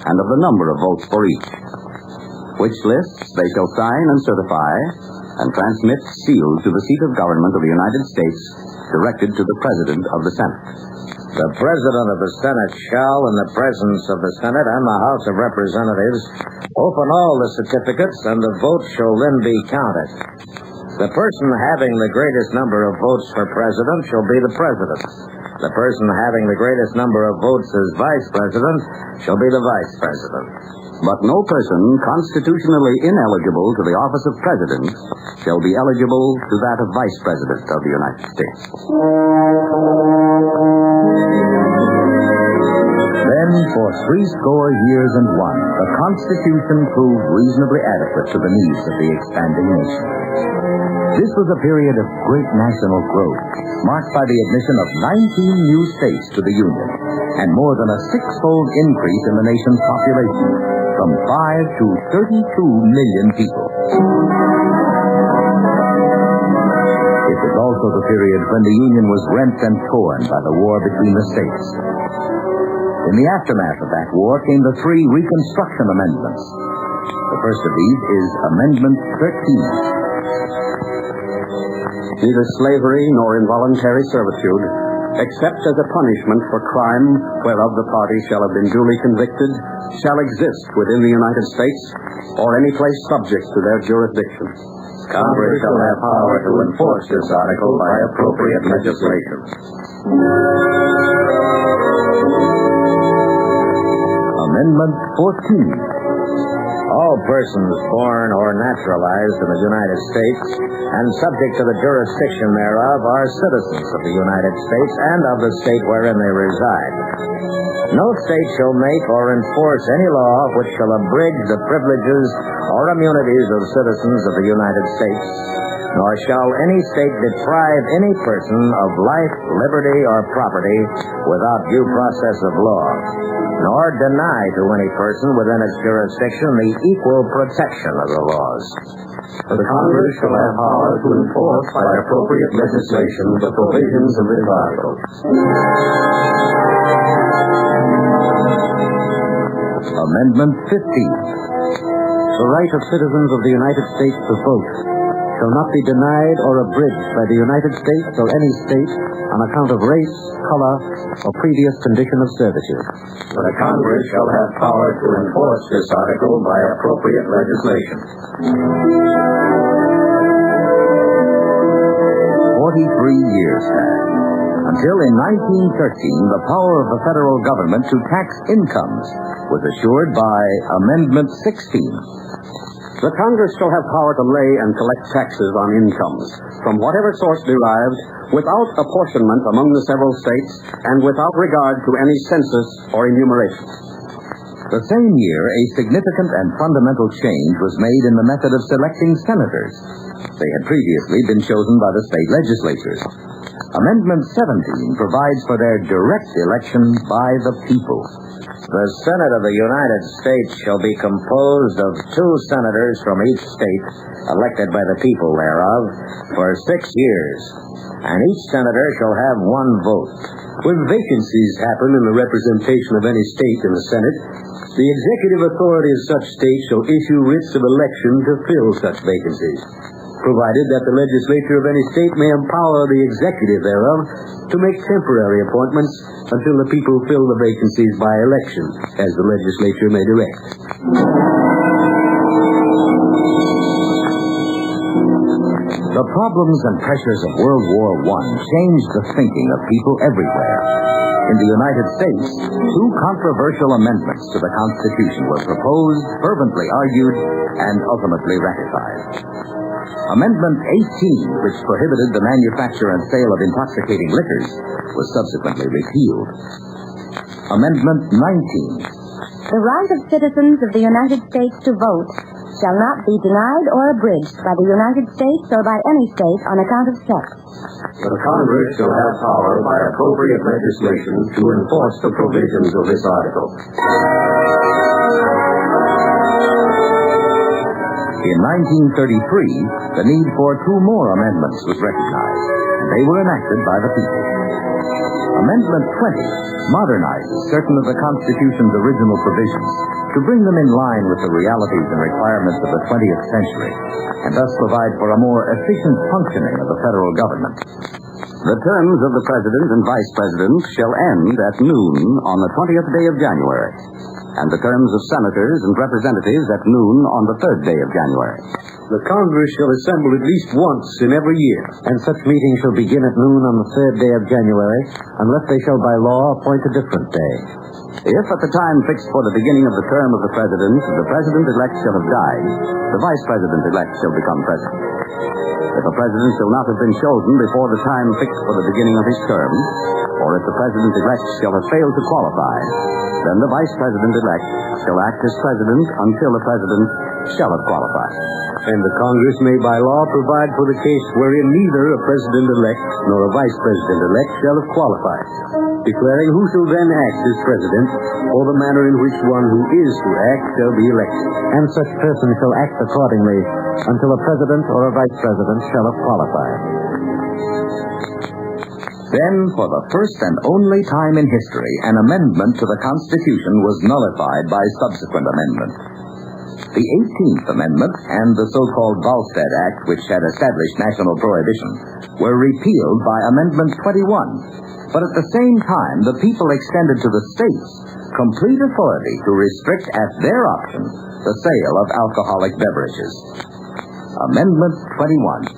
and of the number of votes for each. Which lists they shall sign and certify, and transmit sealed to the seat of government of the United States, directed to the President of the Senate. The President of the Senate shall, in the presence of the Senate and the House of Representatives, open all the certificates, and the votes shall then be counted. The person having the greatest number of votes for President shall be the President. The person having the greatest number of votes as Vice President shall be the Vice President. But no person constitutionally ineligible to the office of President shall be eligible to that of Vice President of the United States. Then for 80 years and one, the Constitution proved reasonably adequate to the needs of the expanding nation. This was a period of great national growth, marked by the admission of 19 new states to the Union, and more than a six-fold increase in the nation's population, from 5 to 32 million people. It was also the period when the Union was rent and torn by the war between the states. In the aftermath of that war came the three Reconstruction Amendments. The first of these is Amendment 13. Neither slavery nor involuntary servitude, except as a punishment for crime whereof the party shall have been duly convicted, shall exist within the United States or any place subject to their jurisdiction. Congress shall have power to enforce this article by appropriate legislation. Amendment 14. All persons born or naturalized in the United States and subject to the jurisdiction thereof are citizens of the United States and of the state wherein they reside. No state shall make or enforce any law which shall abridge the privileges or immunities of citizens of the United States, nor shall any state deprive any person of life, liberty, or property without due process of law, nor deny to any person within its jurisdiction the equal protection of the laws. The Congress shall have power to enforce by appropriate legislation the provisions of this article. Amendment 15. The right of citizens of the United States to vote shall not be denied or abridged by the United States or any state on account of race, color, or previous condition of servitude. The Congress shall have power to enforce this article by appropriate legislation. 43 years passed, until in 1913 the power of the federal government to tax incomes was assured by Amendment 16. The Congress shall have power to lay and collect taxes on incomes, from whatever source derived, without apportionment among the several states, and without regard to any census or enumeration. The same year, a significant and fundamental change was made in the method of selecting senators. They had previously been chosen by the state legislatures. Amendment 17 provides for their direct election by the people. The Senate of the United States shall be composed of 2 senators from each state, elected by the people thereof, for 6 years, and each senator shall have 1 vote. When vacancies happen in the representation of any state in the Senate, the executive authority of such state shall issue writs of election to fill such vacancies, provided that the legislature of any state may empower the executive thereof to make temporary appointments until the people fill the vacancies by election, as the legislature may direct. The problems and pressures of World War I changed the thinking of people everywhere. In the United States, 2 controversial amendments to the Constitution were proposed, fervently argued, and ultimately ratified. Amendment 18, which prohibited the manufacture and sale of intoxicating liquors, was subsequently repealed. Amendment 19. The right of citizens of the United States to vote shall not be denied or abridged by the United States or by any state on account of sex. The Congress shall have power by appropriate legislation to enforce the provisions of this article. In 1933, the need for 2 more amendments was recognized, and they were enacted by the people. Amendment 20 modernizes certain of the Constitution's original provisions to bring them in line with the realities and requirements of the 20th century, and thus provide for a more efficient functioning of the federal government. The terms of the President and Vice President shall end at noon on the 20th day of January, and the terms of Senators and Representatives at noon on the 3rd day of January. The Congress shall assemble at least once in every year, and such meetings shall begin at noon on the 3rd day of January, unless they shall by law appoint a different day. If at the time fixed for the beginning of the term of the President-elect shall have died, the Vice President-elect shall become President. If a President shall not have been chosen before the time fixed for the beginning of his term, or if the President-elect shall have failed to qualify, Then the Vice President-elect shall act as President until the President shall have qualified. And the Congress may by law provide for the case wherein neither a President-elect nor a Vice President-elect shall have qualified, declaring who shall then act as President, or the manner in which one who is to act shall be elected. And such person shall act accordingly until a President or a Vice President shall have qualified. Then, for the first and only time in history, an amendment to the Constitution was nullified by subsequent amendment. The 18th Amendment and the so-called Volstead Act, which had established national prohibition, were repealed by Amendment 21. But at the same time, the people extended to the states complete authority to restrict at their option the sale of alcoholic beverages. Amendment 21.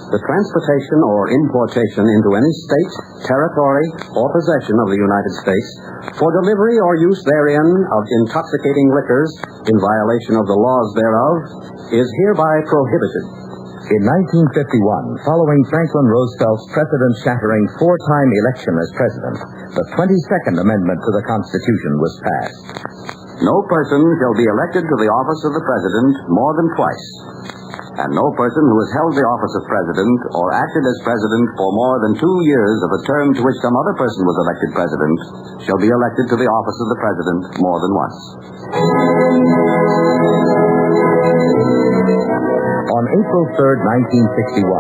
The transportation or importation into any state, territory, or possession of the United States for delivery or use therein of intoxicating liquors in violation of the laws thereof is hereby prohibited. In 1951, following Franklin Roosevelt's precedent-shattering four-time election as president, the 22nd Amendment to the Constitution was passed. No person shall be elected to the office of the president more than twice. And no person who has held the office of president or acted as president for more than 2 years of a term to which some other person was elected president shall be elected to the office of the president more than once. On April 3rd, 1961,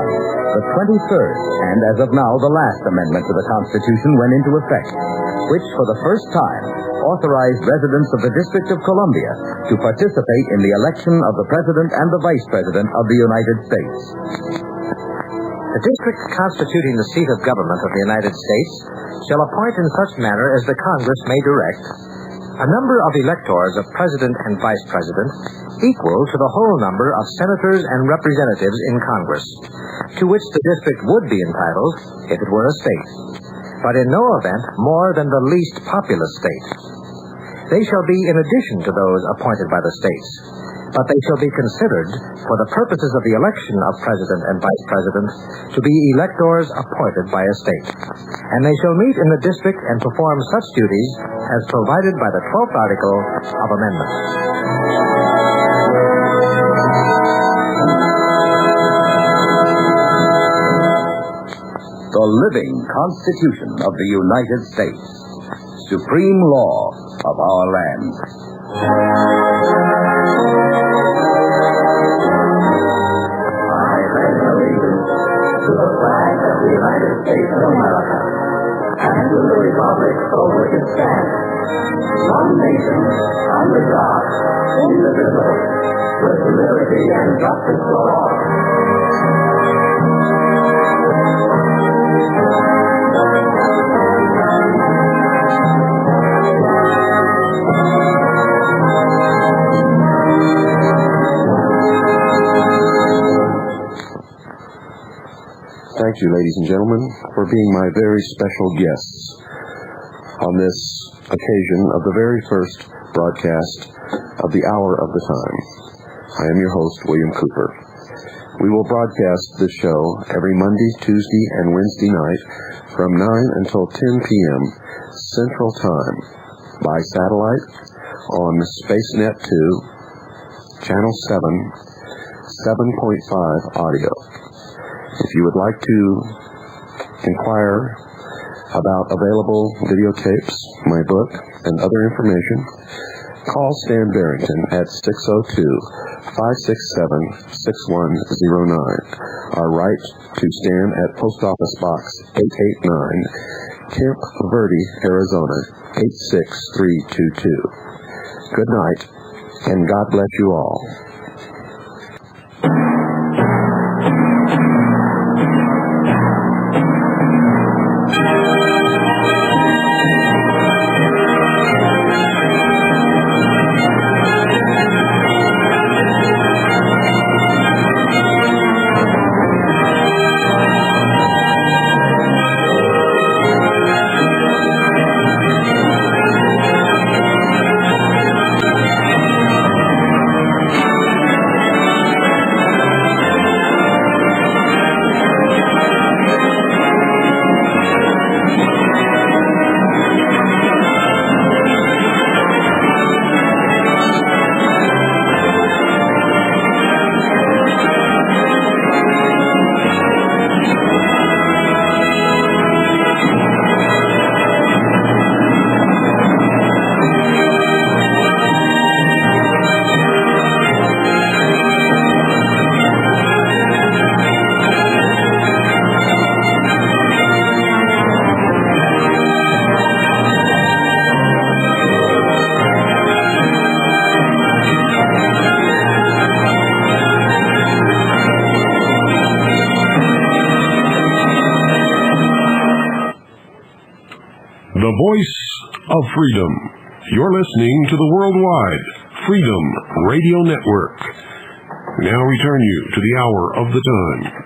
the 23rd, and as of now, the last amendment to the Constitution went into effect, which for the first time authorized residents of the District of Columbia to participate in the election of the President and the Vice President of the United States. The district constituting the seat of government of the United States shall appoint in such manner as the Congress may direct a number of electors of President and Vice President equal to the whole number of senators and representatives in Congress, to which the district would be entitled if it were a state, but in no event more than the least populous state. They shall be in addition to those appointed by the states, but they shall be considered, for the purposes of the election of President and Vice President, to be electors appointed by a state. And they shall meet in the district and perform such duties as provided by the 12th article of amendment. The living Constitution of the United States, supreme law of our land. I pledge allegiance to the flag of the United States of America and to the republic for which it stands, one nation, under God, indivisible, with liberty and justice for all. Thank you, ladies and gentlemen, for being my very special guests on this occasion of the very first broadcast of the Hour of the Time. I am your host, William Cooper. We will broadcast this show every Monday, Tuesday, and Wednesday night from 9 until 10 p.m. Central Time by satellite on SpaceNet 2, Channel 7, 7.5 audio. If you would like to inquire about available videotapes, my book, and other information, call Stan Barrington at 602-567-6109 or write to Stan at Post Office Box 889, Camp Verde, Arizona 86322. Good night, and God bless you all. the voice of freedom. You're listening to the Worldwide Freedom Radio Network. We now return you to the hour of the time.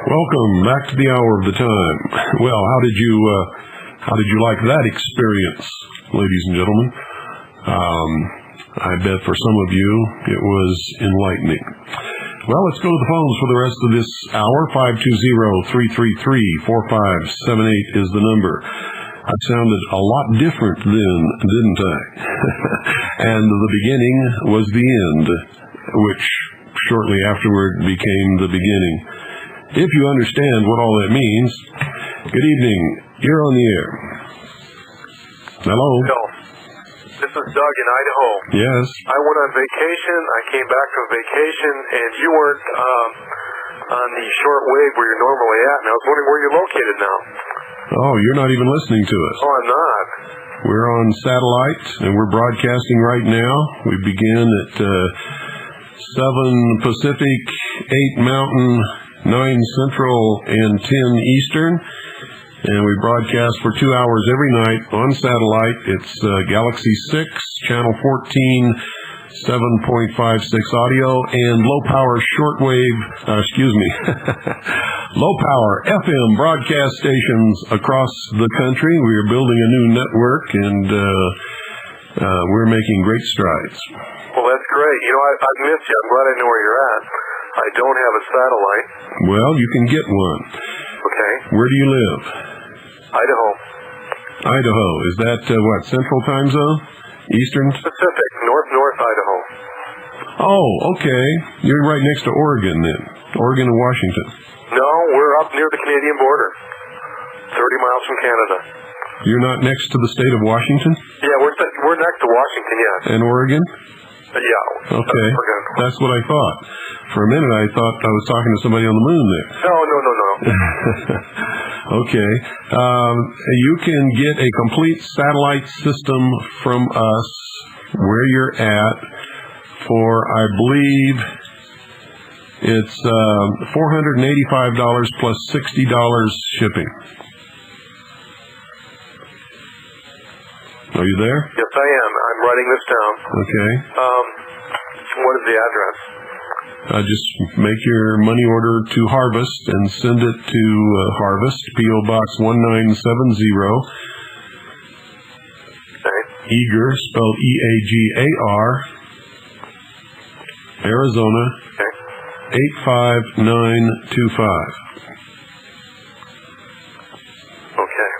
Welcome back to the hour of the time. Well, how did you like that experience, ladies and gentlemen? I bet for some of you it was enlightening. Well, let's go to the phones for the rest of this hour. 520-333-4578 is the number. I sounded a lot different then, didn't I? And the beginning was the end, which shortly afterward became the beginning. If you understand what all that means, good evening. You're on the air. Hello. Bill, this is Doug in Idaho. Yes. I went on vacation. I came back from vacation, and you weren't on the short wave where you're normally at, and I was wondering where you're located now. Oh, you're not even listening to us. Oh, I'm not. We're on satellite, and we're broadcasting right now. We begin at 7 Pacific, 8 Mountain, 9 Central, and 10 Eastern. And we broadcast for 2 hours every night on satellite. It's Galaxy 6, Channel 14, 7.56 audio, and low-power shortwave, low-power FM broadcast stations across the country. We are building a new network, and we're making great strides. Well, that's great. You know, I've missed you. I'm glad I know where you're at. I don't have a satellite. Well, you can get one. Okay. Where do you live? Idaho. Idaho. Is that, Central Time Zone? Eastern? Pacific. North Idaho. Oh, okay. You're right next to Oregon, then. Oregon and Washington. No, we're up near the Canadian border. 30 miles from Canada. You're not next to the state of Washington? Yeah, we're next to Washington, yes. And Oregon? Yeah. Okay. That's what I thought. For a minute, I thought I was talking to somebody on the moon there. No. Okay. You can get a complete satellite system from us where you're at for, I believe, it's $485 plus $60 shipping. Are you there? Yes, I am. I'm writing this down. Okay. What is the address? Just make your money order to Harvest and send it to Harvest, P.O. Box 1970. Okay. Eager, spelled E-A-G-A-R, Arizona, okay. 85925. Okay.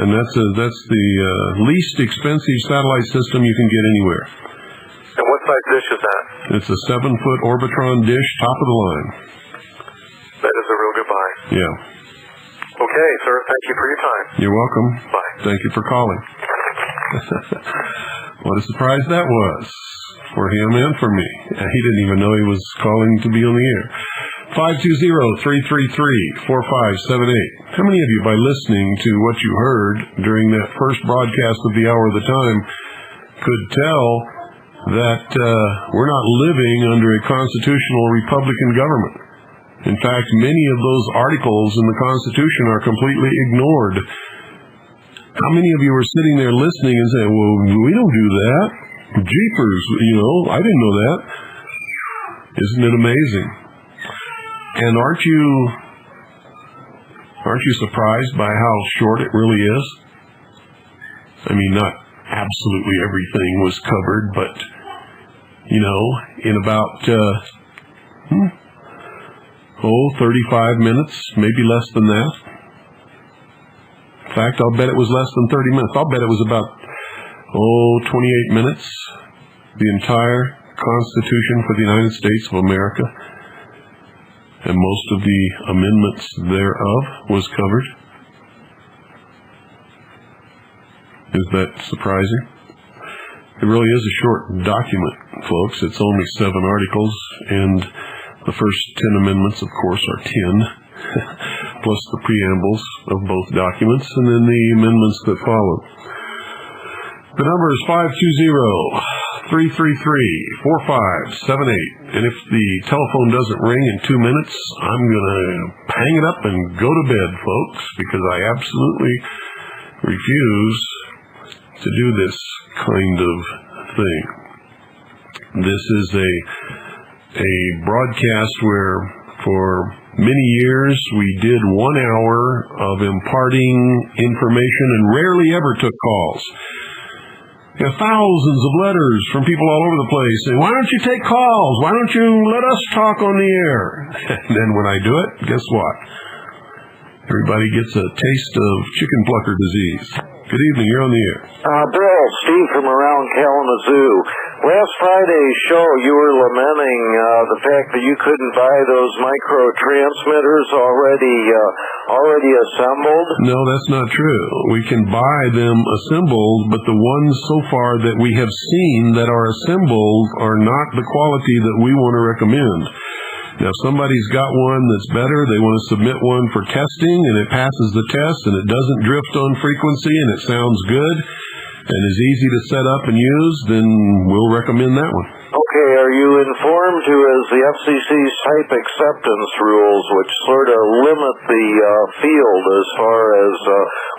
And that's the least expensive satellite system you can get anywhere. And what size dish is that? It's a 7-foot Orbitron dish, top of the line. That is a real good buy. Yeah. Okay, sir. Thank you for your time. You're welcome. Bye. Thank you for calling. What a surprise that was for him and for me. He didn't even know he was calling to be on the air. 520-333-4578. How many of you, by listening to what you heard during that first broadcast of the Hour of the Time, could tell that we're not living under a constitutional Republican government? In fact, many of those articles in the Constitution are completely ignored. How many of you are sitting there listening and saying, well, we don't do that? Jeepers, I didn't know that. Isn't it amazing? And aren't you surprised by how short it really is? I mean, not absolutely everything was covered, but, in about, 35 minutes, maybe less than that. In fact, I'll bet it was less than 30 minutes. I'll bet it was about, 28 minutes. The entire Constitution for the United States of America and most of the amendments thereof was covered. Is that surprising? It really is a short document, folks. It's only 7 articles, and the first 10 amendments, of course, are 10, plus the preambles of both documents, and then the amendments that follow. The number is 520-333-4578, and if the telephone doesn't ring in 2 minutes, I'm going to hang it up and go to bed, folks, because I absolutely refuse to do this kind of thing. This is a broadcast where for many years we did 1 hour of imparting information and rarely ever took calls. Thousands of letters from people all over the place saying, why don't you take calls? Why don't you let us talk on the air? And then when I do it, guess what? Everybody gets a taste of chicken plucker disease. Good evening, you're on the air. Bill, Steve from around Kalamazoo. Last Friday's show, you were lamenting the fact that you couldn't buy those micro-transmitters already assembled. No, that's not true. We can buy them assembled, but the ones so far that we have seen that are assembled are not the quality that we want to recommend. Now, if somebody's got one that's better, they want to submit one for testing, and it passes the test, and it doesn't drift on frequency, and it sounds good, and is easy to set up and use, then we'll recommend that one. Okay, are you informed who is the FCC's type acceptance rules, which sort of limit the field as far as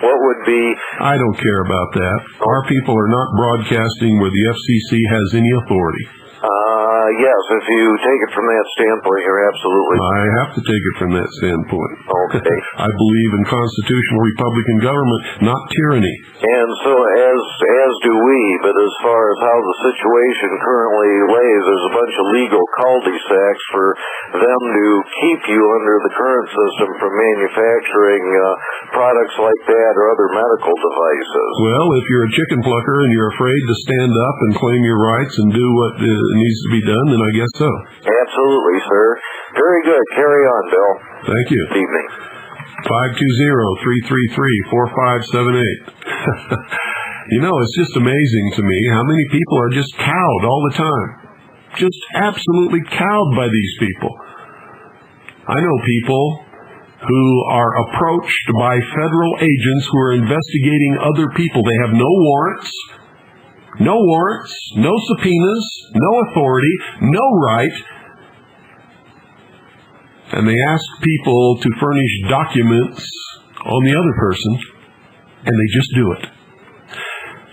what would be... I don't care about that. Our people are not broadcasting where the FCC has any authority. Yes, if you take it from that standpoint, you're absolutely... I have to take it from that standpoint. Okay. I believe in constitutional Republican government, not tyranny. And so, as do we, but as far as how the situation currently lays, there's a bunch of legal cul-de-sacs for them to keep you under the current system from manufacturing products like that or other medical devices. Well, if you're a chicken plucker and you're afraid to stand up and claim your rights and do what needs to be done, then I guess so. Absolutely, sir. Very good. Carry on, Bill. Thank you. Good evening. 520-333-4578. It's just amazing to me how many people are just cowed all the time. Just absolutely cowed by these people. I know people who are approached by federal agents who are investigating other people. They have no warrants, no subpoenas, no authority, no right. And they ask people to furnish documents on the other person, and they just do it.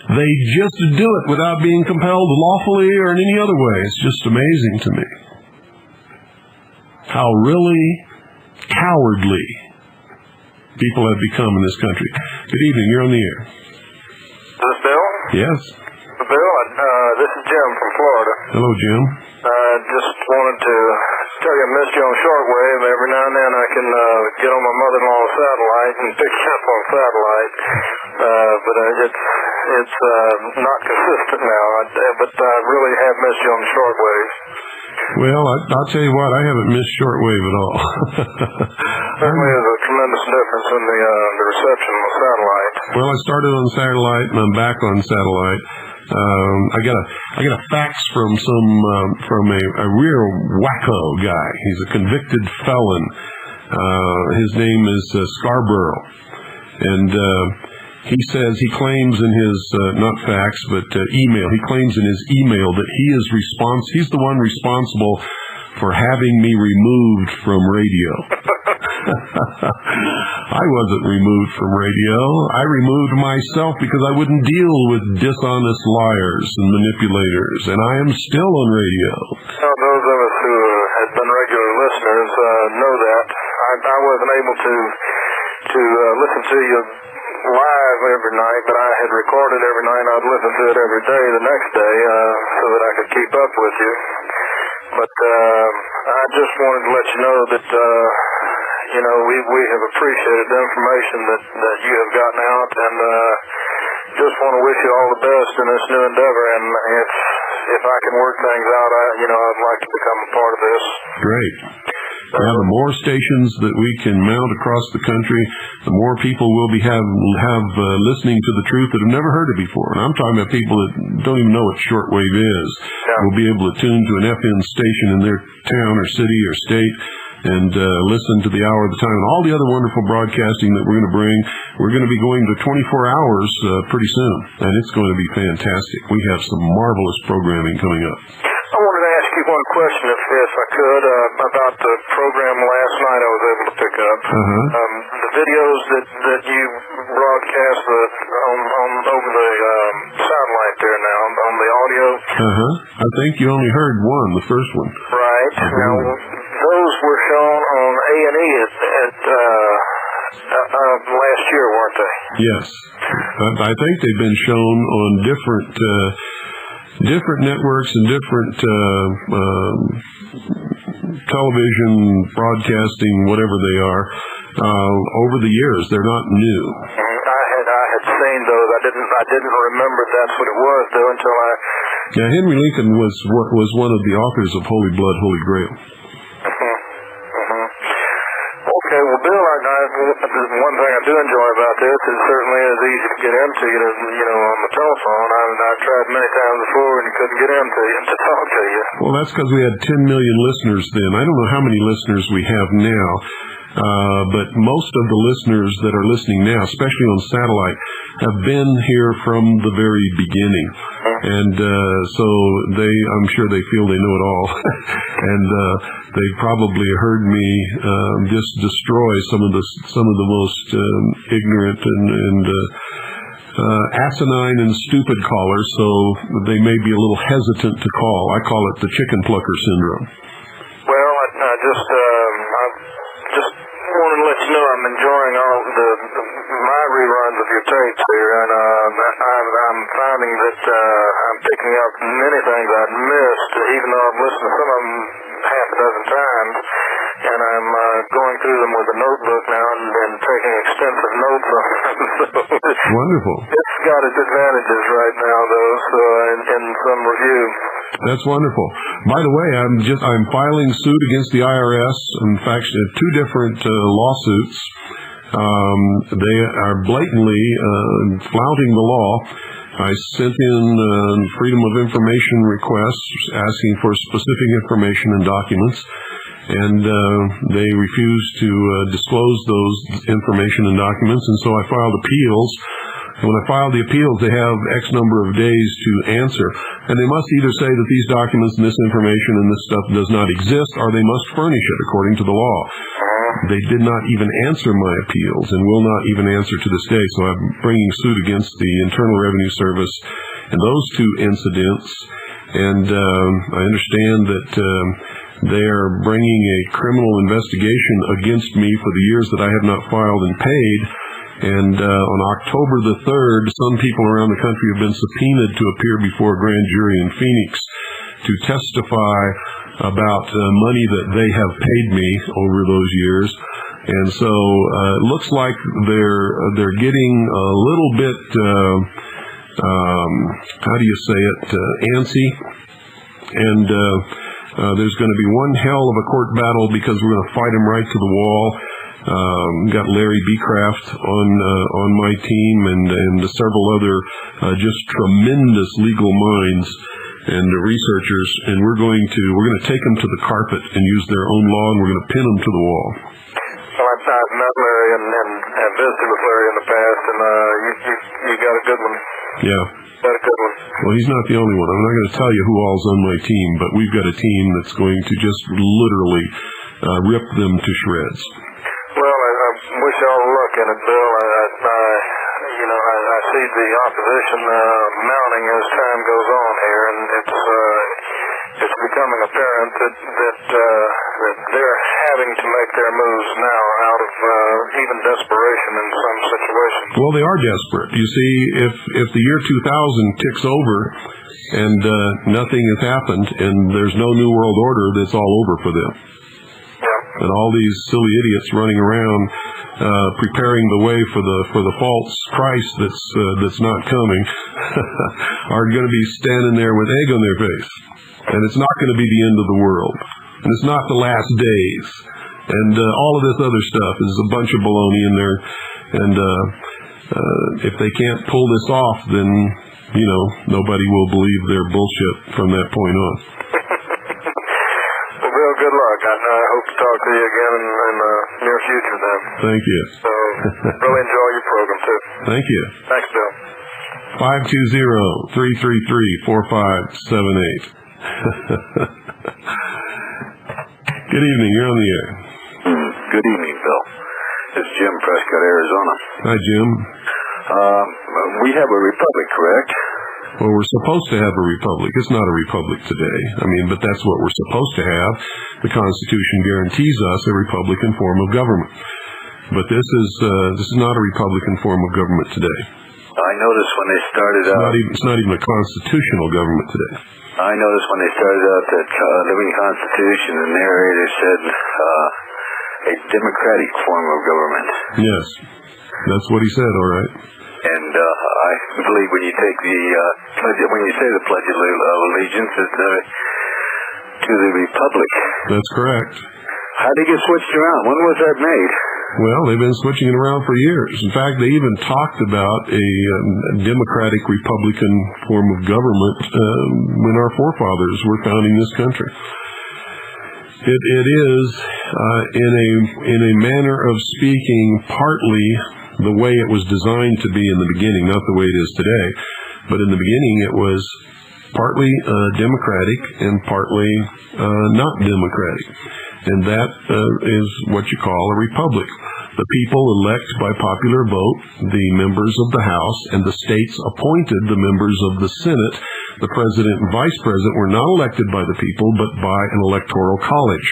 They just do it without being compelled lawfully or in any other way. It's just amazing to me how really cowardly people have become in this country. Good evening, you're on the air. Is this Bill? Yes. Bill, this is Jim from Florida. Hello, Jim. Just wanted to tell you I missed you on shortwave. Every now and then I can get on my mother-in-law's satellite and pick you up on satellite. But it's not consistent now. But I really have missed you on the shortwave. Well, I'll tell you what, I haven't missed shortwave at all. Certainly there's a tremendous difference in the reception on satellite. Well, I started on satellite and I'm back on satellite. I got a fax from a real wacko guy. He's a convicted felon. His name is Scarborough, and he says he claims in his not fax but email. He claims in his email that he's the one responsible for having me removed from radio. I wasn't removed from radio. I removed myself because I wouldn't deal with dishonest liars and manipulators, and I am still on radio. Well, those of us who have been regular listeners know that. I wasn't able to listen to you live every night, but I had recorded every night. I'd listen to it every day the next day so that I could keep up with you. But I just wanted to let you know that, we have appreciated the information that you have gotten out, and just want to wish you all the best in this new endeavor. And if I can work things out, I'd like to become a part of this. Great. Yeah, the more stations that we can mount across the country, the more people will be have listening to the truth that have never heard it before. And I'm talking about people that don't even know what shortwave is. Yeah. Will be able to tune to an FM station in their town or city or state and listen to the Hour of the Time and all the other wonderful broadcasting that we're going to bring. We're going to be going to 24 hours pretty soon, and it's going to be fantastic. We have some marvelous programming coming up. I wanted to ask you one question, if I could, about the program last night I was able to pick up. The videos that you broadcast over the satellite there now, on the audio. I think you only heard one, the first one. Right. Now, those were shown on A&E at last year, weren't they? Yes. I think they've been shown on different networks and different television broadcasting, whatever they are, over the years. They're not new. I had seen those. I didn't remember that's what it was though until I. Yeah, Henry Lincoln was one of the authors of Holy Blood, Holy Grail. Okay, well, Bill, one thing I do enjoy about this is certainly is easy to get into, on the telephone. I've tried many times before and couldn't get into you to talk to you. Well, that's because we had 10 million listeners then. I don't know how many listeners we have now, but most of the listeners that are listening now, especially on satellite, have been here from the very beginning. And so I'm sure they feel they know it all. And they probably heard me just destroy some of the most ignorant and asinine and stupid callers, so they may be a little hesitant to call. I call it the chicken plucker syndrome. Well, I just wanted to let you know I'm enjoying all my reruns of your tapes here, and I'm finding that I'm picking up many things I'd missed, even though I've listened to some of them half a dozen times, and I'm going through them with a notebook now and taking extensive notes on them. So wonderful. It's got its advantages right now, though, so in some review. That's wonderful. By the way, I'm filing suit against the IRS. In fact, two different lawsuits. They are blatantly flouting the law. I sent in Freedom of Information requests asking for specific information and documents, and they refused to disclose those information and documents, and so I filed appeals. And when I file the appeals, they have X number of days to answer. And they must either say that these documents and this information and this stuff does not exist, or they must furnish it according to the law. They did not even answer my appeals and will not even answer to this day. So I'm bringing suit against the Internal Revenue Service in those two incidents. And I understand that they are bringing a criminal investigation against me for the years that I have not filed and paid. And on October the 3rd, some people around the country have been subpoenaed to appear before a grand jury in Phoenix to testify about money that they have paid me over those years. And so it looks like they're getting a little bit, how do you say it, antsy. And there's going to be one hell of a court battle because we're going to fight them right to the wall. Got Larry Beecraft on my team and several other just tremendous legal minds and researchers, and we're going to take them to the carpet and use their own law, and we're going to pin them to the wall. Well, I've met Larry and visited with Larry in the past, and you got a good one. Yeah. Got a good one. Well, he's not the only one. I'm not going to tell you who all's on my team, but we've got a team that's going to just literally rip them to shreds. Well, I wish you all the luck in it, Bill. I see the opposition mounting as time goes on here, and it's becoming apparent that they're having to make their moves now out of even desperation in some situations. Well, they are desperate. You see, if the year 2000 ticks over and nothing has happened and there's no new world order, that's all over for them. And all these silly idiots running around preparing the way for the false Christ that's not coming are going to be standing there with egg on their face. And it's not going to be the end of the world. And it's not the last days. And all of this other stuff is a bunch of baloney in there. And if they can't pull this off, then, you know, nobody will believe their bullshit from that point on. Well, Bill, good luck. I hope to talk to you again in the near future then. Thank you. So, really enjoy your program, too. Thank you. Thanks, Bill. 520-333-4578. Good evening. You're on the air. Good evening, Bill. It's Jim, Prescott, Arizona. Hi, Jim. We have a republic, correct? Well, we're supposed to have a republic. It's not a republic today. I mean, but that's what we're supposed to have. The Constitution guarantees us a Republican form of government. But this is not a Republican form of government today. I noticed when they started out... It's not even a constitutional government today. I noticed when they started out that living Constitution, and there they said a democratic form of government. Yes, that's what he said, all right. And I believe when you take the when you say the Pledge of Allegiance, it's to the Republic. That's correct. How did it get switched around? When was that made? Well, they've been switching it around for years. In fact, they even talked about a democratic Republican form of government when our forefathers were founding this country. It is, in a manner of speaking, partly the way it was designed to be in the beginning, not the way it is today. But in the beginning, it was partly democratic and partly not democratic. And that is what you call a republic. The people elect by popular vote the members of the House, and the states appointed the members of the Senate. The president and vice president were not elected by the people, but by an electoral college.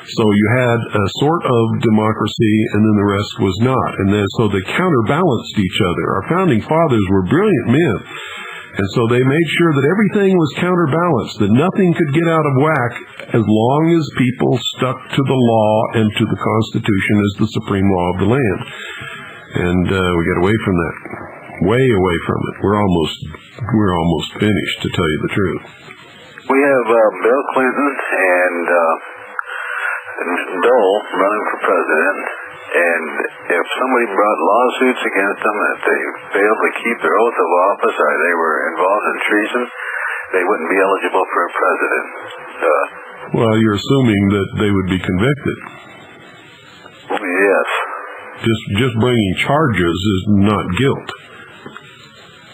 So you had a sort of democracy, and then the rest was not. And then so they counterbalanced each other. Our founding fathers were brilliant men. And so they made sure that everything was counterbalanced, that nothing could get out of whack as long as people stuck to the law and to the Constitution as the supreme law of the land. And we got away from that. Way away from it. We're almost finished, to tell you the truth. We have Bill Clinton and Dole running for president. And if somebody brought lawsuits against them, if they failed to keep their oath of office or they were involved in treason, they wouldn't be eligible for a president. Well, you're assuming that they would be convicted. Yes. Just bringing charges is not guilt.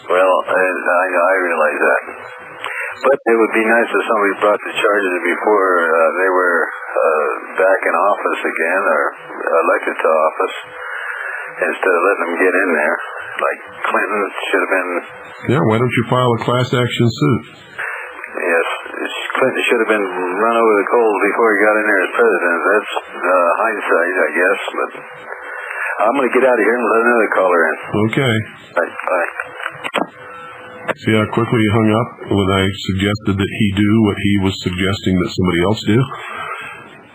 Well, I realize that. But it would be nice if somebody brought the charges before they were back in office again or elected to office, instead of letting them get in there. Like Clinton should have been... Yeah, why don't you file a class action suit? Yes, Clinton should have been run over the coals before he got in there as president. That's hindsight, I guess. But I'm going to get out of here and let another caller in. Okay. Bye. See how quickly he hung up when I suggested that he do what he was suggesting that somebody else do?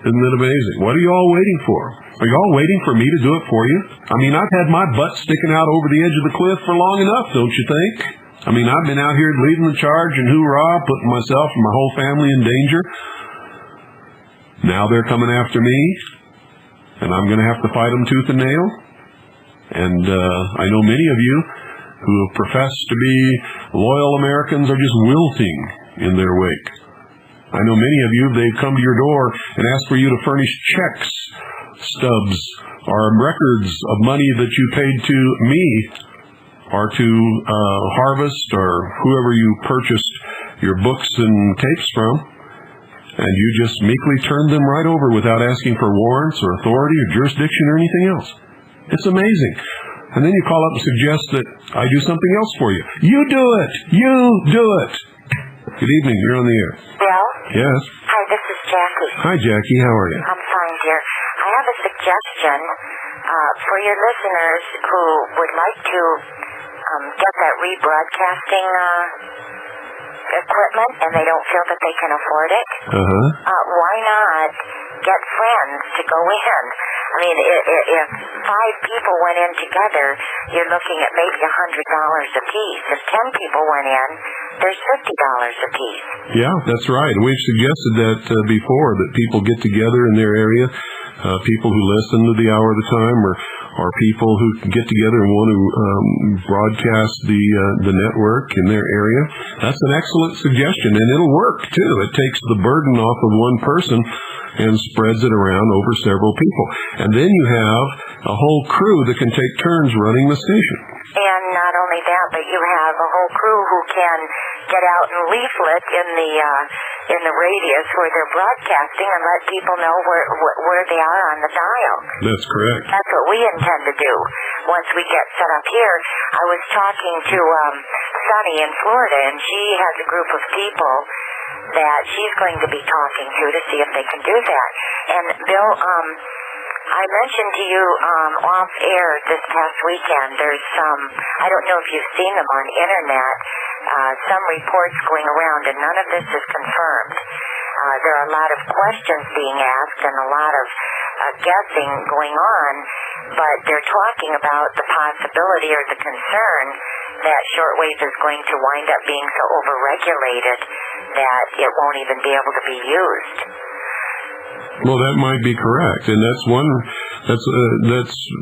Isn't that amazing? What are you all waiting for? Are you all waiting for me to do it for you? I mean, I've had my butt sticking out over the edge of the cliff for long enough, don't you think? I mean, I've been out here leading the charge and hoorah, putting myself and my whole family in danger. Now they're coming after me, and I'm going to have to fight them tooth and nail. And I know many of you who have professed to be loyal Americans are just wilting in their wake. I know many of you, they've come to your door and asked for you to furnish checks, stubs, or records of money that you paid to me or to Harvest or whoever you purchased your books and tapes from, and you just meekly turned them right over without asking for warrants or authority or jurisdiction or anything else. It's amazing. And then you call up and suggest that I do something else for you. You do it! You do it! Good evening. You're on the air. Well? Yes. Hi, this is Jackie. Hi, Jackie. How are you? I'm fine, dear. I have a suggestion for your listeners who would like to get that rebroadcasting equipment and they don't feel that they can afford it. Why not get friends to go in? I mean, if 5 people went in together, you're looking at maybe $100 a piece. If 10 people went in, there's $50 a piece. Yeah, that's right. We've suggested that before, that people get together in their area, people who listen to the Hour of the Time, or people who get together and want to broadcast the network in their area. That's an excellent suggestion, and it'll work, too. It takes the burden off of one person and spreads it around over several people. And then you have a whole crew that can take turns running the station. And not only that, but you have a whole crew who can get out and leaflet in the radius where they're broadcasting and let people know where they are on the dial. That's correct. That's what we intend to do once we get set up here. I was talking to Sunny in Florida, and she has a group of people that she's going to be talking to see if they can do that. And Bill, I mentioned to you off air this past weekend, there's some, I don't know if you've seen them on internet, some reports going around, and none of this is confirmed. There are a lot of questions being asked and a lot of guessing going on, but they're talking about the possibility or the concern that shortwave is going to wind up being so overregulated that it won't even be able to be used. Well, that might be correct, and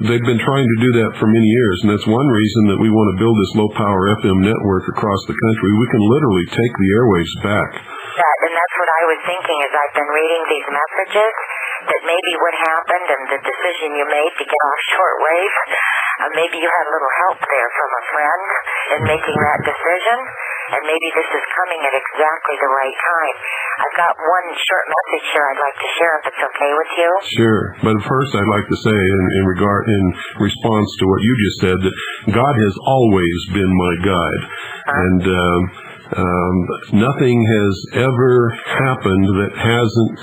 they've been trying to do that for many years, and that's one reason that we want to build this low-power FM network across the country. We can literally take the airwaves back. And that's what I was thinking as I've been reading these messages, that maybe what happened and the decision you made to get off shortwave, maybe you had a little help there from a friend in making that decision, and maybe this is coming at exactly the right time. I've got one short message here I'd like to share if it's okay with you. Sure, but first I'd like to say in response to what you just said, that God has always been my guide, and nothing has ever happened that hasn't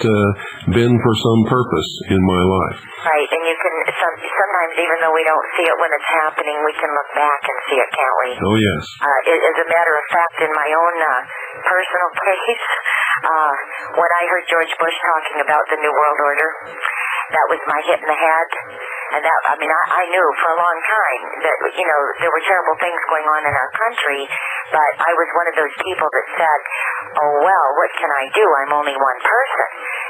been for some purpose in my life. Right, and you can sometimes, even though we don't see it when it's happening, we can look back and see it, can't we? Oh, yes. As a matter of fact, in my own personal case, when I heard George Bush talking about the New World Order, that was my hit in the head. And that, I mean, I knew for a long time that, you know, there were terrible things going on in our country, but I was one of those people that said, oh, well, what can I do? I'm only one person.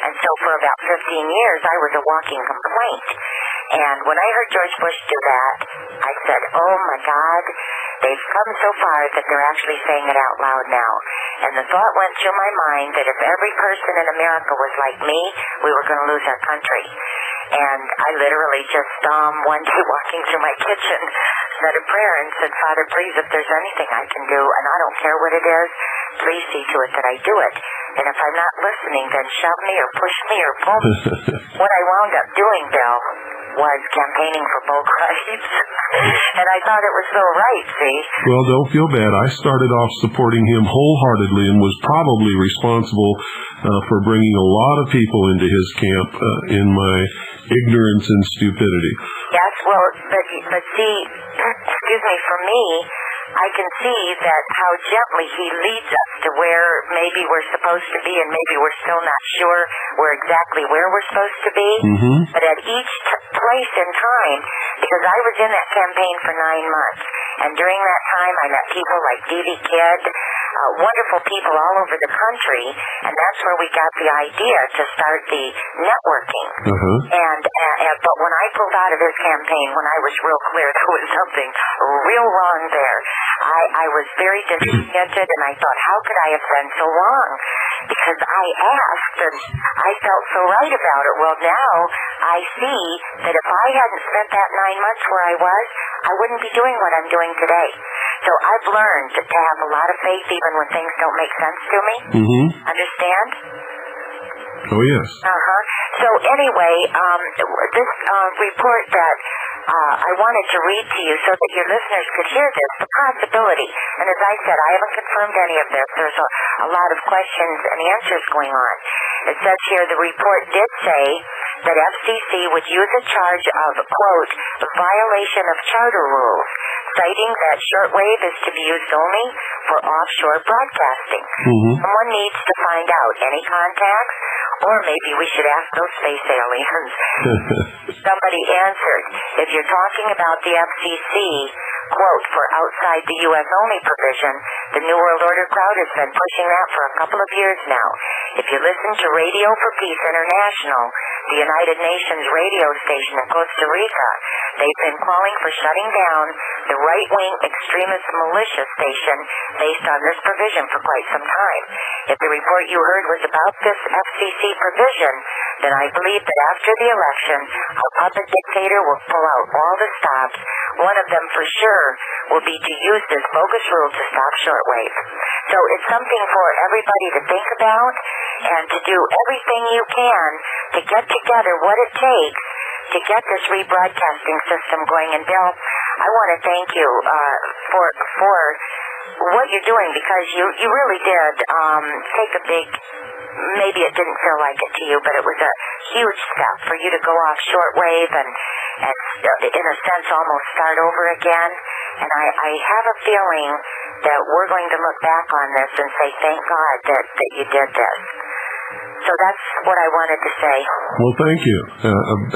And so for about 15 years, I was a walking complaint. And when I heard George Bush do that, I said, oh, my God, they've come so far that they're actually saying it out loud now. And the thought went through my mind that if every person in America was like me, we were going to lose our country. And I literally just one day walking through my kitchen said a prayer and said, Father, please, if there's anything I can do, and I don't care what it is, please see to it that I do it. And if I'm not listening, then shove me or push me or pull me. What I wound up doing, Bill, was campaigning for both rights. And I thought it was so right, see? Well, don't feel bad. I started off supporting him wholeheartedly and was probably responsible for bringing a lot of people into his camp in my ignorance and stupidity. Yes, well, but see, excuse me, for me, I can see that how gently he leads us to where maybe we're supposed to be, and maybe we're still not sure where we're supposed to be. Mm-hmm. But at each place in time, because I was in that campaign for 9 months, and during that time I met people like D.V. Kidd, wonderful people all over the country, and that's where we got the idea to start the networking. Uh-huh. And but when I pulled out of his campaign, when I was real clear there was something real wrong there, I was very discontented, and I thought, how could I have done so wrong? Because I asked, and I felt so right about it. Well, now I see that if I hadn't spent that 9 months where I was, I wouldn't be doing what I'm doing today. So I've learned to have a lot of faith even when things don't make sense to me. Mm-hmm. Understand? Oh, yes. Uh-huh. So anyway, this report that I wanted to read to you so that your listeners could hear this, the possibility, and as I said, I haven't confirmed any of this. There's a a lot of questions and answers going on. It says here the report did say that FCC would use a charge of, quote, violation of charter rules, citing that shortwave is to be used only for offshore broadcasting. Someone needs to find out. Any contacts? Or maybe we should ask those space aliens. Somebody answered, if you're talking about the FCC, quote, for outside the U.S. only provision, the New World Order crowd has been pushing that for a couple of years now. If you listen to Radio for Peace International, the United Nations radio station in Costa Rica, they've been calling for shutting down the right-wing extremist militia station based on this provision for quite some time. If the report you heard was about this FCC provision, then I believe that after the election, a puppet dictator will pull out all the stops. One of them for sure will be to use this bogus rule to stop shortwave. So it's something for everybody to think about and to do everything you can to get together what it takes to get this rebroadcasting system going. And Bill, I want to thank you for what you're doing, because you really did take a big, maybe it didn't feel like it to you, but it was a huge step for you to go off shortwave and in a sense almost start over again. And I have a feeling that we're going to look back on this and say, thank God that you did this. So that's what I wanted to say. Well, thank you.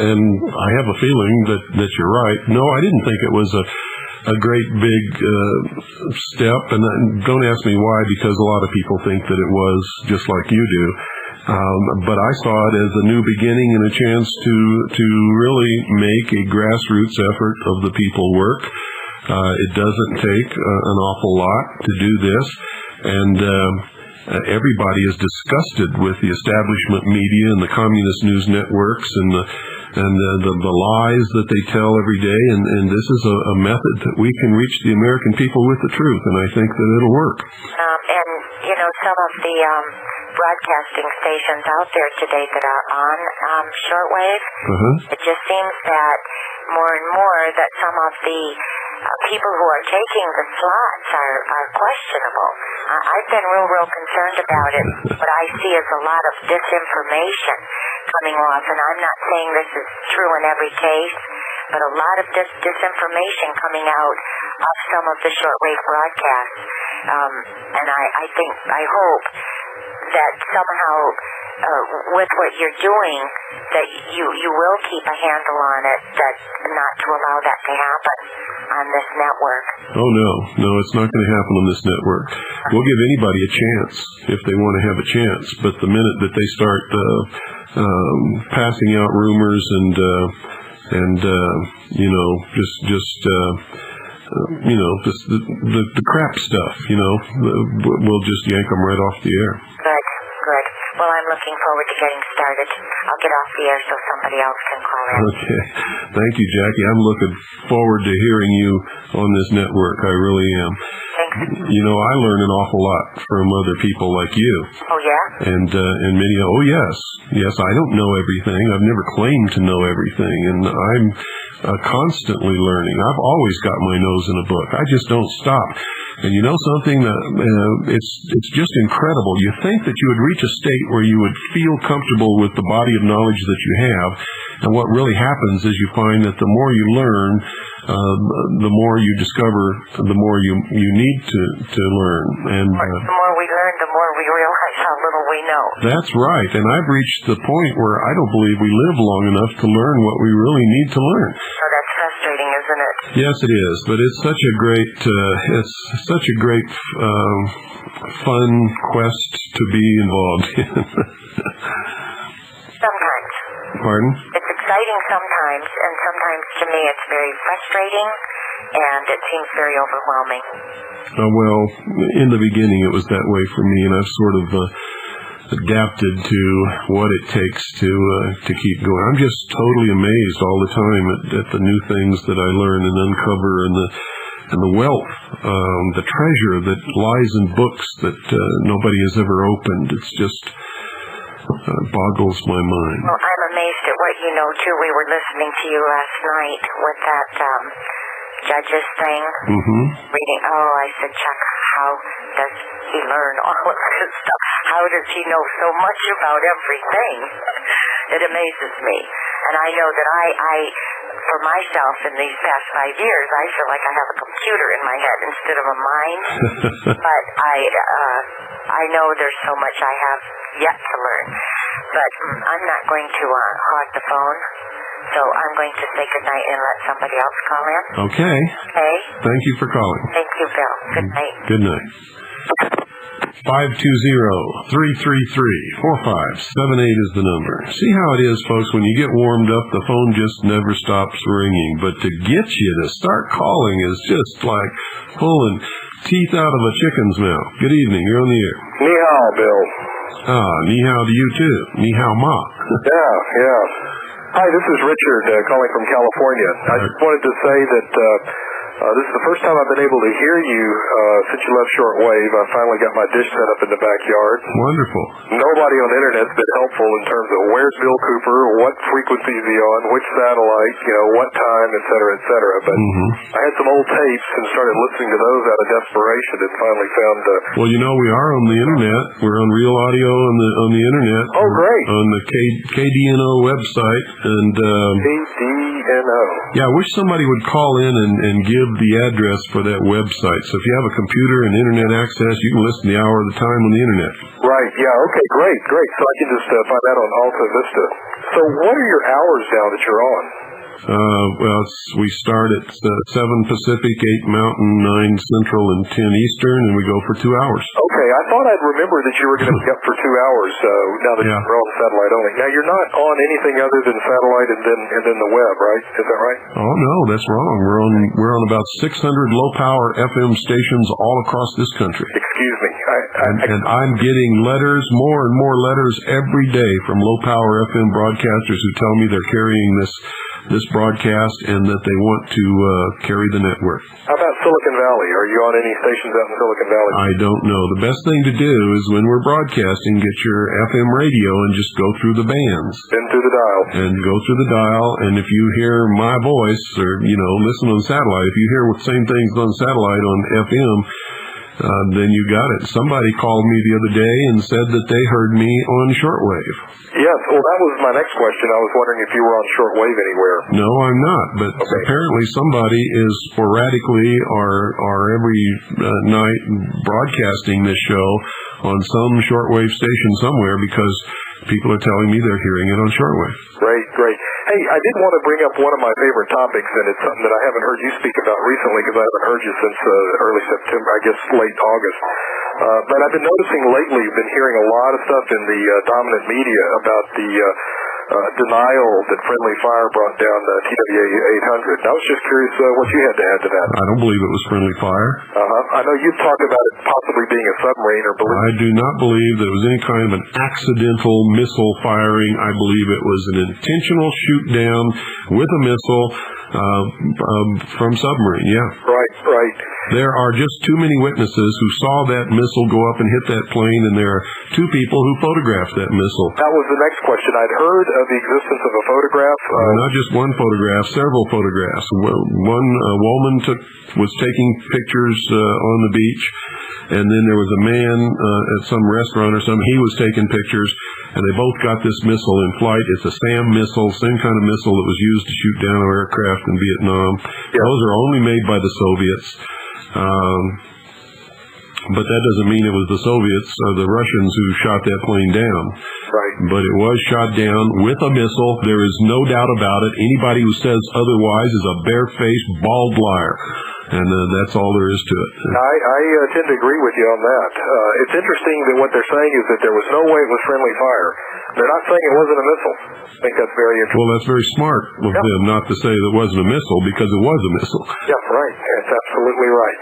And I have a feeling that you're right. No, I didn't think it was a great big step, and don't ask me why, because a lot of people think that it was, just like you do. But I saw it as a new beginning and a chance to really make a grassroots effort of the people work. It doesn't take an awful lot to do this, and everybody is disgusted with the establishment media and the communist news networks and the lies that they tell every day, and this is a method that we can reach the American people with the truth, and I think that it'll work. And, you know, some of the broadcasting stations out there today that are on shortwave, it just seems that more and more that some of the people who are taking the slots are questionable. I've been real concerned about it. What I see is a lot of disinformation coming off, and I'm not saying this is true in every case, but a lot of disinformation coming out of some of the shortwave broadcasts. And I hope that somehow with what you're doing, that you will keep a handle on it, that not to allow that to happen on this network. Oh, no, it's not going to happen on this network. We'll give anybody a chance if they want to have a chance, but the minute that they start passing out rumors and the crap stuff, we'll just yank them right off the air. Good. Well, I'm looking forward to getting started. I'll get off the air so somebody else can call in. Okay. Thank you, Jackie. I'm looking forward to hearing you on this network. I really am. Thanks. I learn an awful lot from other people like you. Oh, yeah? And many, yes, I don't know everything. I've never claimed to know everything, and I'm constantly learning. I've always got my nose in a book. I just don't stop. And you know something? It's just incredible. You think that you would reach a state where you would feel comfortable with the body of knowledge that you have, and what really happens is you find that the more you learn, the more you discover, the more you need to learn. And the more we learn, the more we realize how little we know. That's right. And I've reached the point where I don't believe we live long enough to learn what we really need to learn. Oh, that's frustrating, isn't it? Yes, it is. But it's such a great, fun quest to be involved in. Sometimes. Pardon? It's exciting sometimes, and sometimes to me it's very frustrating, and it seems very overwhelming. Well, in the beginning it was that way for me, and I've sort of adapted to what it takes to keep going. I'm just totally amazed all the time at the new things that I learn and uncover, and the wealth, the treasure that lies in books that nobody has ever opened. It's just boggles my mind. Well, I'm amazed at what you know, too. We were listening to you last night with that judges thing. Reading. Oh, I said, Chuck, how does he learn all of this stuff? How does he know so much about everything? It amazes me. And I know that I for myself in these past 5 years, I feel like I have a computer in my head instead of a mind. But I know there's so much I have yet to learn. But I'm not going to hog the phone. So I'm going to say goodnight and let somebody else call in. Okay. Okay. Thank you for calling. Thank you, Bill. Good night. Good night. 520-333-4578 is the number. See how it is, folks, when you get warmed up, the phone just never stops ringing. But to get you to start calling is just like pulling teeth out of a chicken's mouth. Good evening. You're on the air. Ni hao, Bill. Ni hao to you, too. Ni hao ma. Yeah. Hi, this is Richard calling from California. I just wanted to say that this is the first time I've been able to hear you since you left shortwave. I finally got my dish set up in the backyard. Wonderful. Nobody on the internet's been helpful in terms of where's Bill Cooper, what frequency is he on, which satellite, what time, et cetera, But I had some old tapes and started listening to those out of desperation and finally found... Well, we are on the internet. We're on Real Audio on the internet. Oh, great. On the KDNO website. And KDNO. Yeah, I wish somebody would call in and give the address for that website. So if you have a computer and internet access, you can listen the hour at a time on the internet. Right, yeah, okay, great. So I can just find that on Alta Vista. So what are your hours now that you're on? We start at 7 Pacific, 8 Mountain, 9 Central, and 10 Eastern, and we go for 2 hours. Okay, I thought I'd remember that you were going to be up for 2 hours now that you're on satellite only. Now, you're not on anything other than satellite and then the web, right? Is that right? Oh, no, that's wrong. We're on about 600 low-power FM stations all across this country. Excuse me. And I'm getting more and more letters every day from low-power FM broadcasters who tell me they're carrying this broadcast and that they want to carry the network. How about Silicon Valley? Are you on any stations out in Silicon Valley? I don't know. The best thing to do is when we're broadcasting, get your FM radio and just go through the bands. And through the dial. And go through the dial, and if you hear my voice or, listen on satellite, if you hear the same things on satellite on FM, then you got it. Somebody called me the other day and said that they heard me on shortwave. Yes, well, that was my next question. I was wondering if you were on shortwave anywhere. No, I'm not, but apparently somebody is sporadically or every night broadcasting this show on some shortwave station somewhere because people are telling me they're hearing it on shortwave. Great. Hey, I did want to bring up one of my favorite topics, and it's something that I haven't heard you speak about recently because I haven't heard you since early September, I guess late August. But I've been noticing lately, you've been hearing a lot of stuff in the dominant media about the denial that friendly fire brought down TWA 800. I was just curious what you had to add to that. I don't believe it was friendly fire. I know you've talked about it possibly being a submarine or balloon. I do not believe that it was any kind of an accidental missile firing. I believe it was an intentional shoot down with a missile from submarine, yeah. Right. There are just too many witnesses who saw that missile go up and hit that plane, and there are 2 people who photographed that missile. That was the next question. I'd heard of the existence of a photograph. Not just one photograph, several photographs. One woman was taking pictures on the beach, and then there was a man at some restaurant or something. He was taking pictures, and they both got this missile in flight. It's a SAM missile, same kind of missile that was used to shoot down our aircraft in Vietnam. Yeah. Those are only made by the Soviets. But that doesn't mean it was the Soviets or the Russians who shot that plane down. Right. But it was shot down with a missile. There is no doubt about it. Anybody who says otherwise is a barefaced, bald liar. And that's all there is to it. I tend to agree with you on that. It's interesting that what they're saying is that there was no way it was friendly fire. They're not saying it wasn't a missile. I think that's very interesting. Well, that's very smart of them not to say that it wasn't a missile because it was a missile. Yeah, right. That's absolutely right.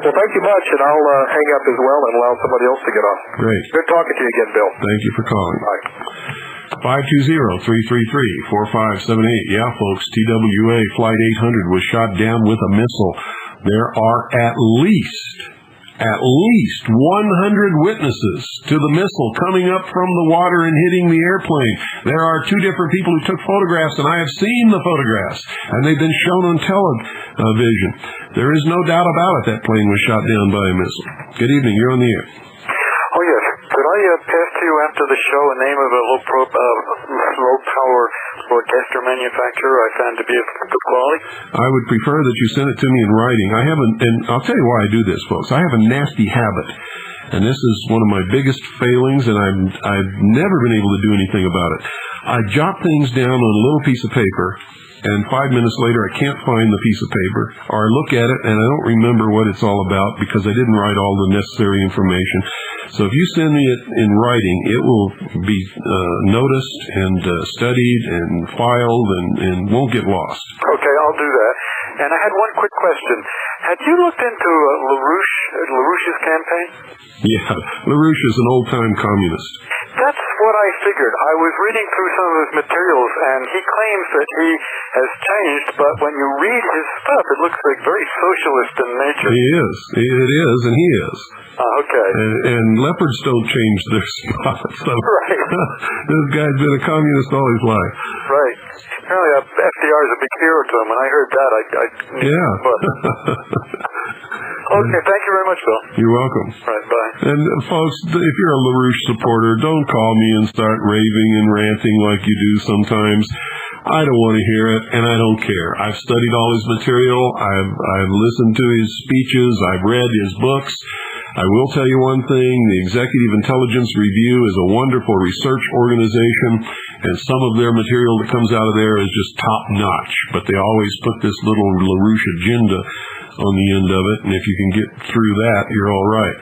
Well, thank you much, and I'll hang up as well and allow somebody else to get on. Great. Good talking to you again, Bill. Thank you for calling. Bye. 520-333-4578. Yeah, folks, TWA Flight 800 was shot down with a missile. There are at least 100 witnesses to the missile coming up from the water and hitting the airplane. There are 2 different people who took photographs, and I have seen the photographs, and they've been shown on television. There is no doubt about it that plane was shot down by a missile. Good evening. You're on the air. pass to you after the show a name of a low-power broadcaster manufacturer I found to be of good quality? I would prefer that you send it to me in writing. I have and I'll tell you why I do this, folks. I have a nasty habit, and this is one of my biggest failings, and I've never been able to do anything about it. I jot things down on a little piece of paper, and 5 minutes later I can't find the piece of paper, or I look at it and I don't remember what it's all about because I didn't write all the necessary information. So if you send me it in writing, it will be noticed and studied and filed and won't get lost. Okay, I'll do that. And I had one quick question. Had you looked into LaRouche's campaign? Yeah, LaRouche is an old-time communist. That's what I figured. I was reading through some of his materials, and he claims that he has changed, but when you read his stuff, it looks like very socialist in nature. He is. It is, and he is. Okay. And leopards don't change their spots. So right. This guy's been a communist all his life. Right. Apparently FDR is a big hero to him. When I heard that, I yeah. Okay, thank you very much, Bill. You're welcome. Right, bye. And folks, if you're a LaRouche supporter, don't call me and start raving and ranting like you do sometimes. I don't want to hear it, and I don't care. I've studied all his material. I've listened to his speeches. I've read his books. I will tell you one thing. The Executive Intelligence Review is a wonderful research organization, and some of their material that comes out of there is just top-notch. But they always put this little LaRouche agenda on the end of it, and if you can get through that, you're all right.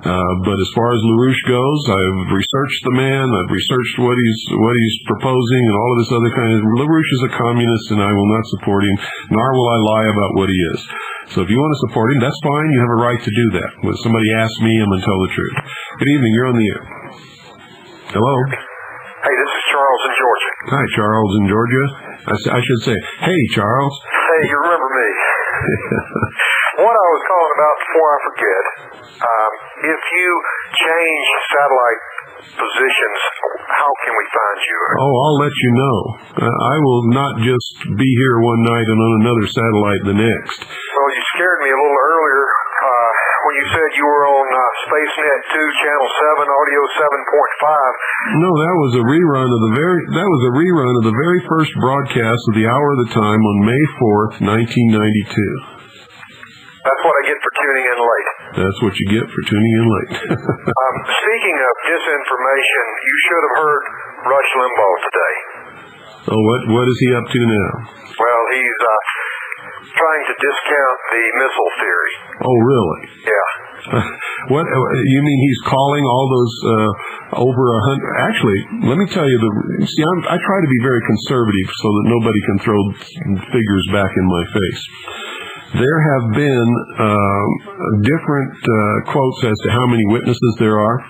But as far as LaRouche goes, I've researched the man. I've researched what he's proposing and all of this other kind of. LaRouche is a communist, and I will not support him, nor will I lie about what he is. So if you want to support him, that's fine. You have a right to do that. When somebody asks me, I'm going to tell the truth. Good evening. You're on the air. Hello. Hey, this is Charles in Georgia. Hi, Charles in Georgia. I should say, hey, Charles. Hey, you remember me? What I was calling about before I forget, if you change satellite positions, how can we find you? Oh, I'll let you know. I will not just be here one night and on another satellite the next. Well, you scared me a little earlier when you said you were on SpaceNet 2, Channel 7, Audio 7.5. No, that was a rerun of the very first broadcast of the Hour of the Time on May 4th, 1992. That's what I get for tuning in late. That's what you get for tuning in late. Speaking of disinformation, you should have heard Rush Limbaugh today. Oh, what is he up to now? Well, he's trying to discount the missile theory. Oh, really? Yeah. What you mean? He's calling all those over 100? Actually, let me tell you. I try to be very conservative so that nobody can throw figures back in my face. There have been different quotes as to how many witnesses there are,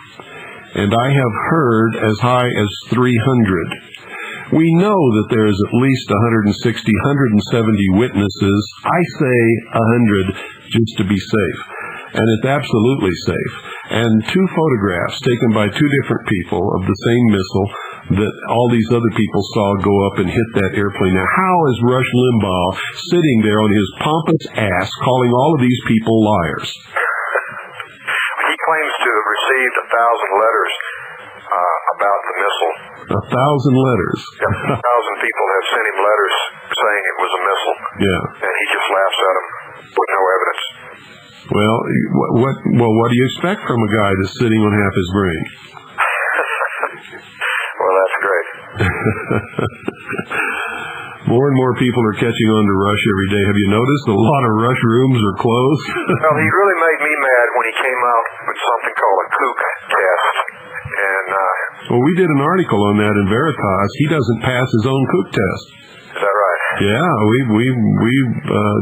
and I have heard as high as 300. We know that there is at least 160, 170 witnesses. I say 100 just to be safe, and it's absolutely safe. And 2 photographs taken by 2 different people of the same missile that all these other people saw go up and hit that airplane. Now, how is Rush Limbaugh sitting there on his pompous ass calling all of these people liars? He claims to have received 1,000 letters about the missile. 1,000 letters? Yep, 1,000 people have sent him letters saying it was a missile. Yeah. And he just laughs at them with no evidence. Well, what do you expect from a guy that's sitting on half his brain? Well, that's great. More and more people are catching on to Rush every day. Have you noticed a lot of Rush rooms are closed? Well, he really made me mad when he came out with something called a kook test. And well, we did an article on that in Veritas. He doesn't pass his own kook test. Is that right? Yeah, we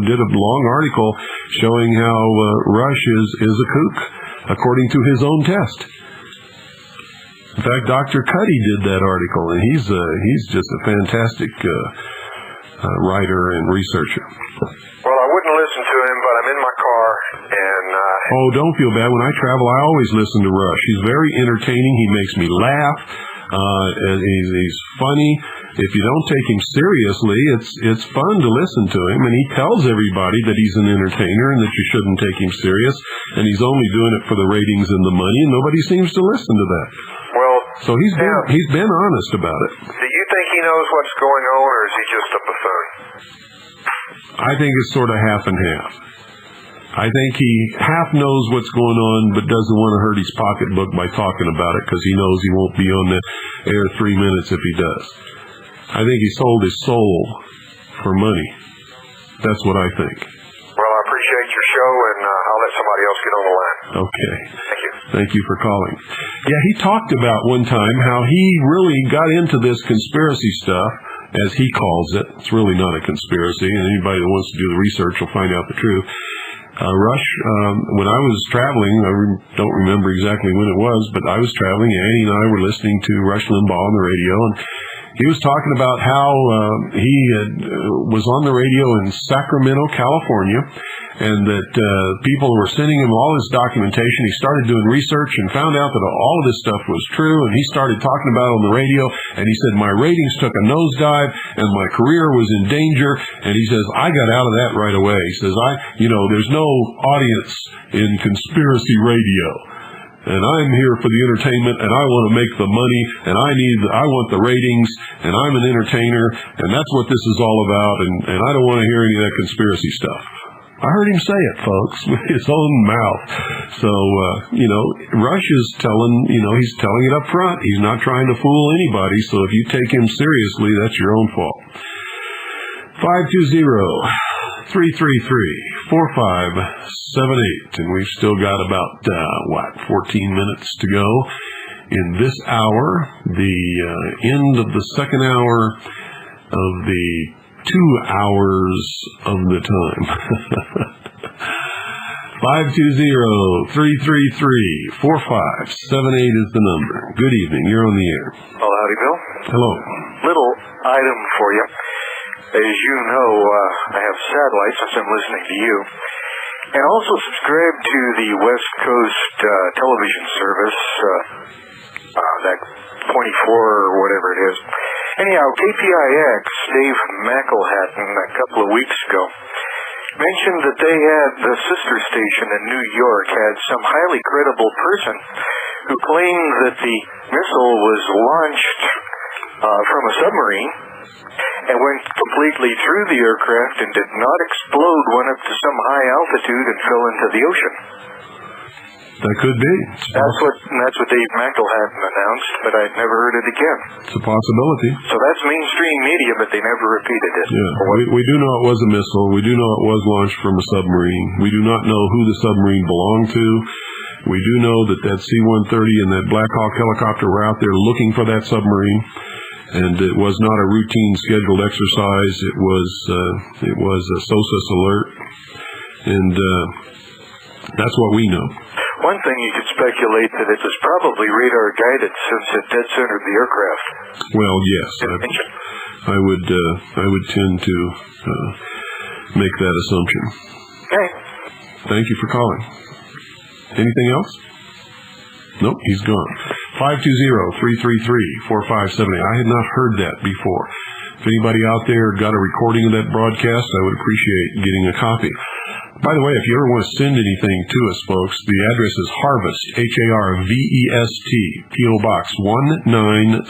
did a long article showing how Rush is a kook according to his own test. In fact, Dr. Cuddy did that article, and he's just a fantastic writer and researcher. Well, I wouldn't listen to him, but I'm in my car, and oh, don't feel bad. When I travel, I always listen to Rush. He's very entertaining. He makes me laugh. He's funny. if you don't take him seriously, it's fun to listen to him, and he tells everybody that he's an entertainer and that you shouldn't take him serious, and he's only doing it for the ratings and the money, and nobody seems to listen to that. Well, so he's been honest about it. Do you think he knows what's going on, or is he just a buffoon? I think it's sort of half and half. I think he half knows what's going on, but doesn't want to hurt his pocketbook by talking about it because he knows he won't be on the air 3 minutes if he does. I think he sold his soul for money. That's what I think. Well, I appreciate your show, and I'll let somebody else get on the line. Okay. Thank you. Thank you for calling. Yeah, he talked about one time how he really got into this conspiracy stuff, as he calls it. It's really not a conspiracy, and anybody that wants to do the research will find out the truth. Rush, when I was traveling, I don't remember exactly when it was, but I was traveling. Annie and I were listening to Rush Limbaugh on the radio, and he was talking about how he was on the radio in Sacramento, California, and that people were sending him all this documentation. He started doing research and found out that all of this stuff was true, and he started talking about it on the radio, and he said, my ratings took a nosedive, and my career was in danger, and he says, I got out of that right away. He says, there's no audience in conspiracy radio. And I'm here for the entertainment, and I want to make the money, and I want the ratings, and I'm an entertainer, and that's what this is all about, and I don't want to hear any of that conspiracy stuff. I heard him say it, folks, with his own mouth. So, Rush is he's telling it up front. He's not trying to fool anybody, so if you take him seriously, that's your own fault. 520-333-4578. And we've still got about, 14 minutes to go in this hour, the end of the second hour of the 2 hours of the time. 520-333-4578 is the number. Good evening. You're on the air. Well, howdy, Bill. Hello. Little item for you. As you know, I have satellite since I'm listening to you, and also subscribe to the West Coast television service, that 24 or whatever it is. Anyhow, KPIX, Dave McElhatton, a couple of weeks ago, mentioned that they had the sister station in New York had some highly credible person who claimed that the missile was launched from a submarine and went completely through the aircraft and did not explode, went up to some high altitude and fell into the ocean. That could be. That's what Dave McElhatton announced, but I'd never heard it again. It's a possibility. So that's mainstream media, but they never repeated it. Yeah, we do know it was a missile. We do know it was launched from a submarine. We do not know who the submarine belonged to. We do know that C-130 and that Black Hawk helicopter were out there looking for that submarine. And it was not a routine scheduled exercise. It was a SOSUS alert, and that's what we know. One thing you could speculate that it was probably radar guided since it dead centered the aircraft. Well, yes, I would tend to make that assumption. Okay. Thank you for calling. Anything else? Nope, he's gone. 520-333-4578. I had not heard that before. If anybody out there got a recording of that broadcast, I would appreciate getting a copy. By the way, if you ever want to send anything to us, folks, the address is Harvest, Harvest, P.O. Box 1970.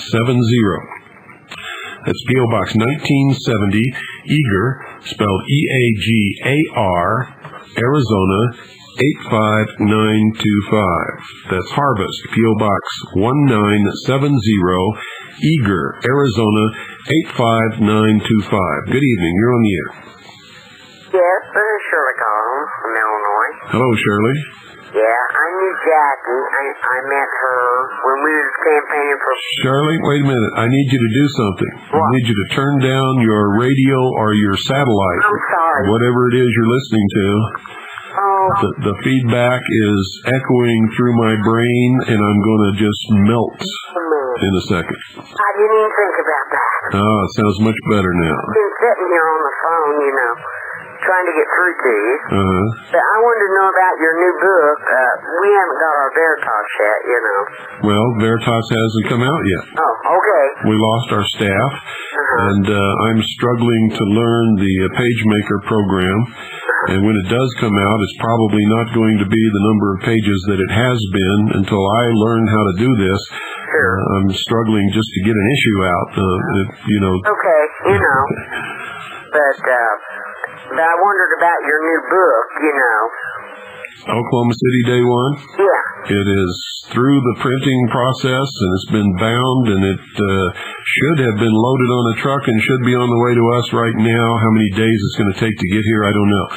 That's P.O. Box 1970, Eager, spelled E-A-G-A-R, Arizona 85925. That's Harvest, P.O. Box 1970, Eager, Arizona 85925. Good evening. You're on the air. Yes, this is Shirley calling from Illinois. Hello, Shirley. Yeah, I knew Jackie. I met her when we were campaigning for... Shirley, wait a minute. I need you to do something. What? I need you to turn down your radio or your satellite. I'm sorry. Whatever it is you're listening to. Oh. The feedback is echoing through my brain, and I'm going to just melt in a second. I didn't even think about that. Oh, it sounds much better now. I've been sitting here on the phone, trying to get through to you. Uh-huh. But I wanted to know about your new book. We haven't got our Veritas yet, you know. Well, Veritas hasn't come out yet. Oh, okay. We lost our staff, and I'm struggling to learn the PageMaker program. And when it does come out, it's probably not going to be the number of pages that it has been until I learn how to do this. Sure. I'm struggling just to get an issue out, you know. Okay, you know. But I wondered about your new book, you know. Oklahoma City Day One? Yeah. It is through the printing process, and it's been bound, and it should have been loaded on a truck and should be on the way to us right now. How many days it's going to take to get here, I don't know.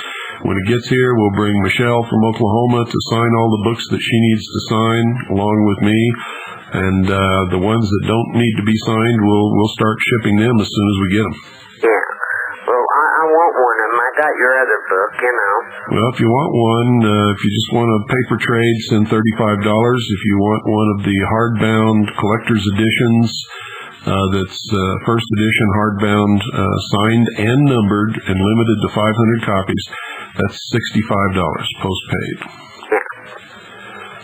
When it gets here, we'll bring Michelle from Oklahoma to sign all the books that she needs to sign, along with me. And the ones that don't need to be signed, we'll start shipping them as soon as we get them. Yeah. Well, I want one of them. I got your other book, you know. Well, if you want one, if you just want a paper trade, send $35. If you want one of the hardbound collector's editions, that's first edition hardbound, signed and numbered and limited to 500 copies, that's $65 postpaid. Yeah.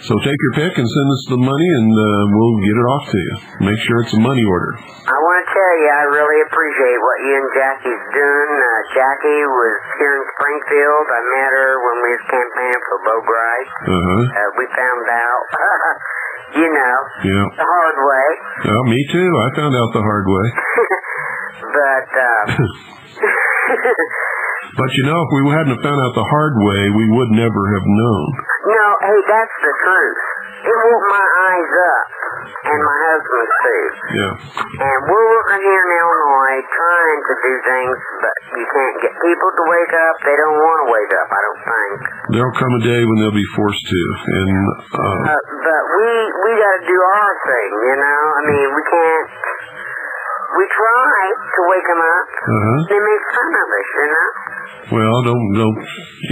So take your pick and send us the money, and we'll get it off to you. Make sure it's a money order. I want to tell you, I really appreciate what you and Jackie's doing. Jackie was here in Springfield. I met her when we was campaigning for Bo Bright. We found out, you know, the hard way. Well, me too. I found out the hard way. But, But you know, if we hadn't have found out the hard way, we would never have known. no, hey, that's the truth. It woke my eyes up, and my husband's too. Yeah. And we're working here in Illinois trying to do things, but you can't get people to wake up. They don't want to wake up, I don't think. There'll come a day when they'll be forced to, and but we got to do our thing, you know. I mean, we can't. We try to wake them up. They make fun of us, you know. well, don't,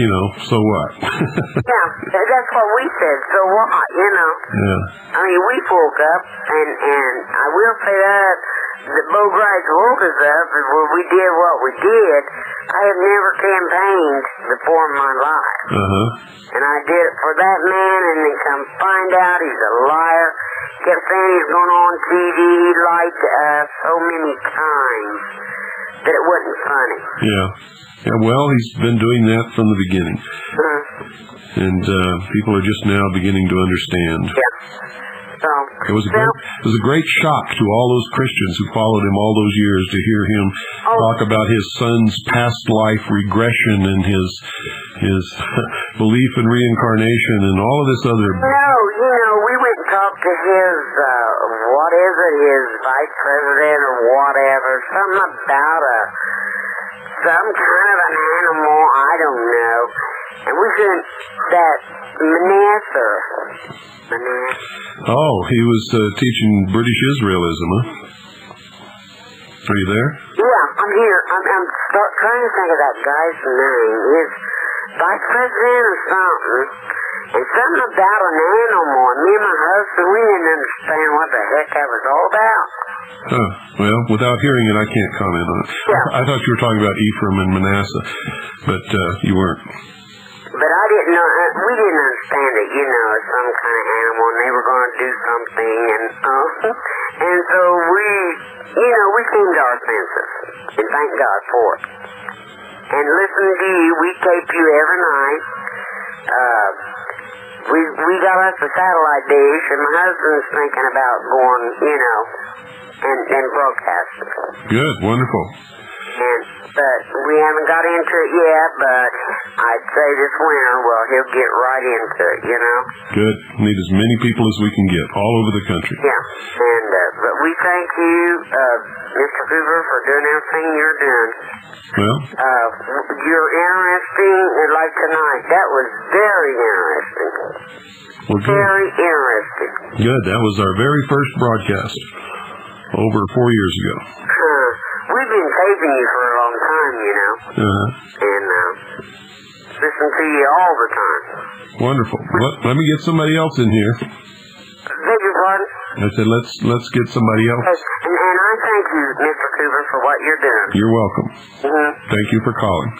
you know, so what? Yeah, that's what we said. So what, you know? Yeah. I mean, we woke up, and I will say that Bo Bright woke us up, and when we did what we did, I have never campaigned before in my life. And I did it for that man, and then come find out he's a liar. Kept saying he's going on TV. He lied to us so many times that it wasn't funny. Yeah. Yeah, well, he's been doing that from the beginning. And people are just now beginning to understand. Yeah. So, it was a great shock to all those Christians who followed him all those years to hear him talk about his son's past life regression and his belief in reincarnation and all of this other. No, you know, we went and talked to his his vice president or whatever, something about some kind of an animal, I don't know. And we couldn't, that Manasseh. Oh, he was teaching British Israelism, huh? Are you there? Yeah, I'm here. I'm trying to think of that guy's name. His vice president or something. And something about an animal. And me and my husband, we didn't understand what the heck that was all about. Huh. Well, without hearing it, I can't comment on it. Yeah. I thought you were talking about Ephraim and Manasseh, but you weren't. But I didn't know, we didn't understand it, you know, as some kind of animal, and they were going to do something, and so we came to our senses, and thank God for it. And listening to you, we tape you every night. We got us a satellite dish, and my husband's thinking about going, you know, and broadcasting. Good, wonderful. But we haven't got into it yet, but I'd say this winter, well, he'll get right into it, you know? Good. Need as many people as we can get, all over the country. Yeah. And, but we thank you, Mr. Hoover, for doing everything you're doing. Well? You're interesting, and like tonight, that was very interesting. Well, good. Very interesting. Good. That was our very first broadcast, over 4 years ago. We've been taping you for a long time, you know. And listen to you all the time. Wonderful. Let me get somebody else in here. Beg your pardon? I said, let's get somebody else. And I thank you, Mr. Cooper, for what you're doing. You're welcome. Thank you for calling.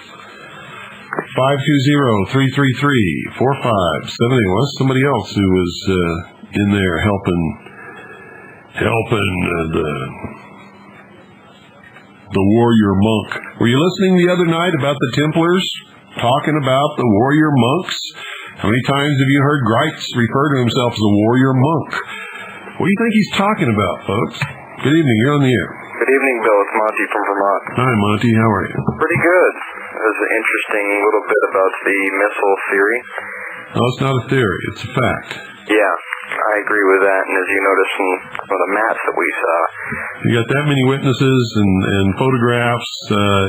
520-333-4578. Well, that's somebody else who was in there helping the warrior monk. Were you listening the other night about the Templars talking about the warrior monks? How many times have you heard Grites refer to himself as a warrior monk? What do you think he's talking about, folks? Good evening. You're on the air. Good evening, Bill. It's Monty from Vermont. Hi, Monty. How are you? Pretty good. There's an interesting little bit about the missile theory. No, it's not a theory. It's a fact. Yeah, I agree with that. And as you notice from some of the maps that we saw, you got that many witnesses and photographs.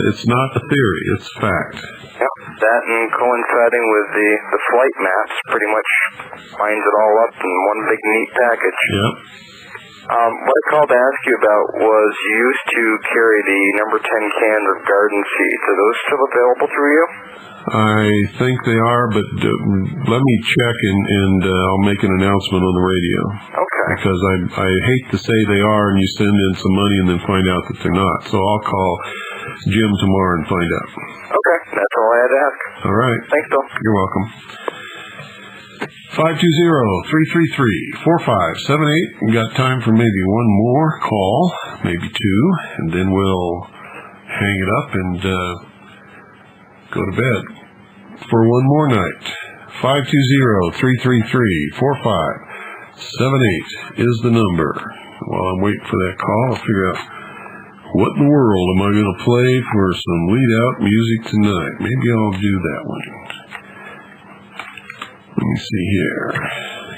It's not a theory. It's a fact. Yep, that and coinciding with the flight maps pretty much lines it all up in one big neat package. Yep. What I called to ask you about was you used to carry the number 10 cans of garden seeds. Are those still available through you? I think they are, but let me check and I'll make an announcement on the radio. Okay. Because I hate to say they are and you send in some money and then find out that they're not. So I'll call Jim tomorrow and find out. Okay, that's all I had to ask. All right. Thanks, Bill. You're welcome. 520-333-4578. We got time for maybe one more call, maybe two, and then we'll hang it up and go to bed for one more night. 520-333-4578 is the number. While I'm waiting for that call, I'll figure out what in the world am I going to play for some lead-out music tonight. Maybe I'll do that one. Let me see here.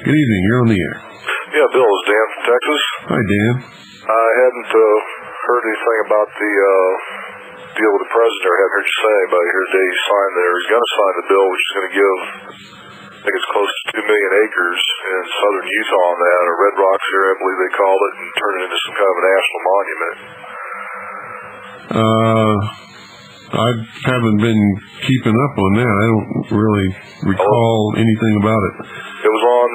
Good evening. You're on the air. Yeah, Bill, it's Dan from Texas. Hi, Dan. I hadn't heard anything about the deal with the president. I hadn't heard you say about it here today. He signed there. He's going to sign the bill, which is going to give, I think it's close to 2 million acres in southern Utah on that, or Red Rocks area, I believe they called it, and turn it into some kind of a national monument. I haven't been keeping up on that. I don't really recall anything about it. It was on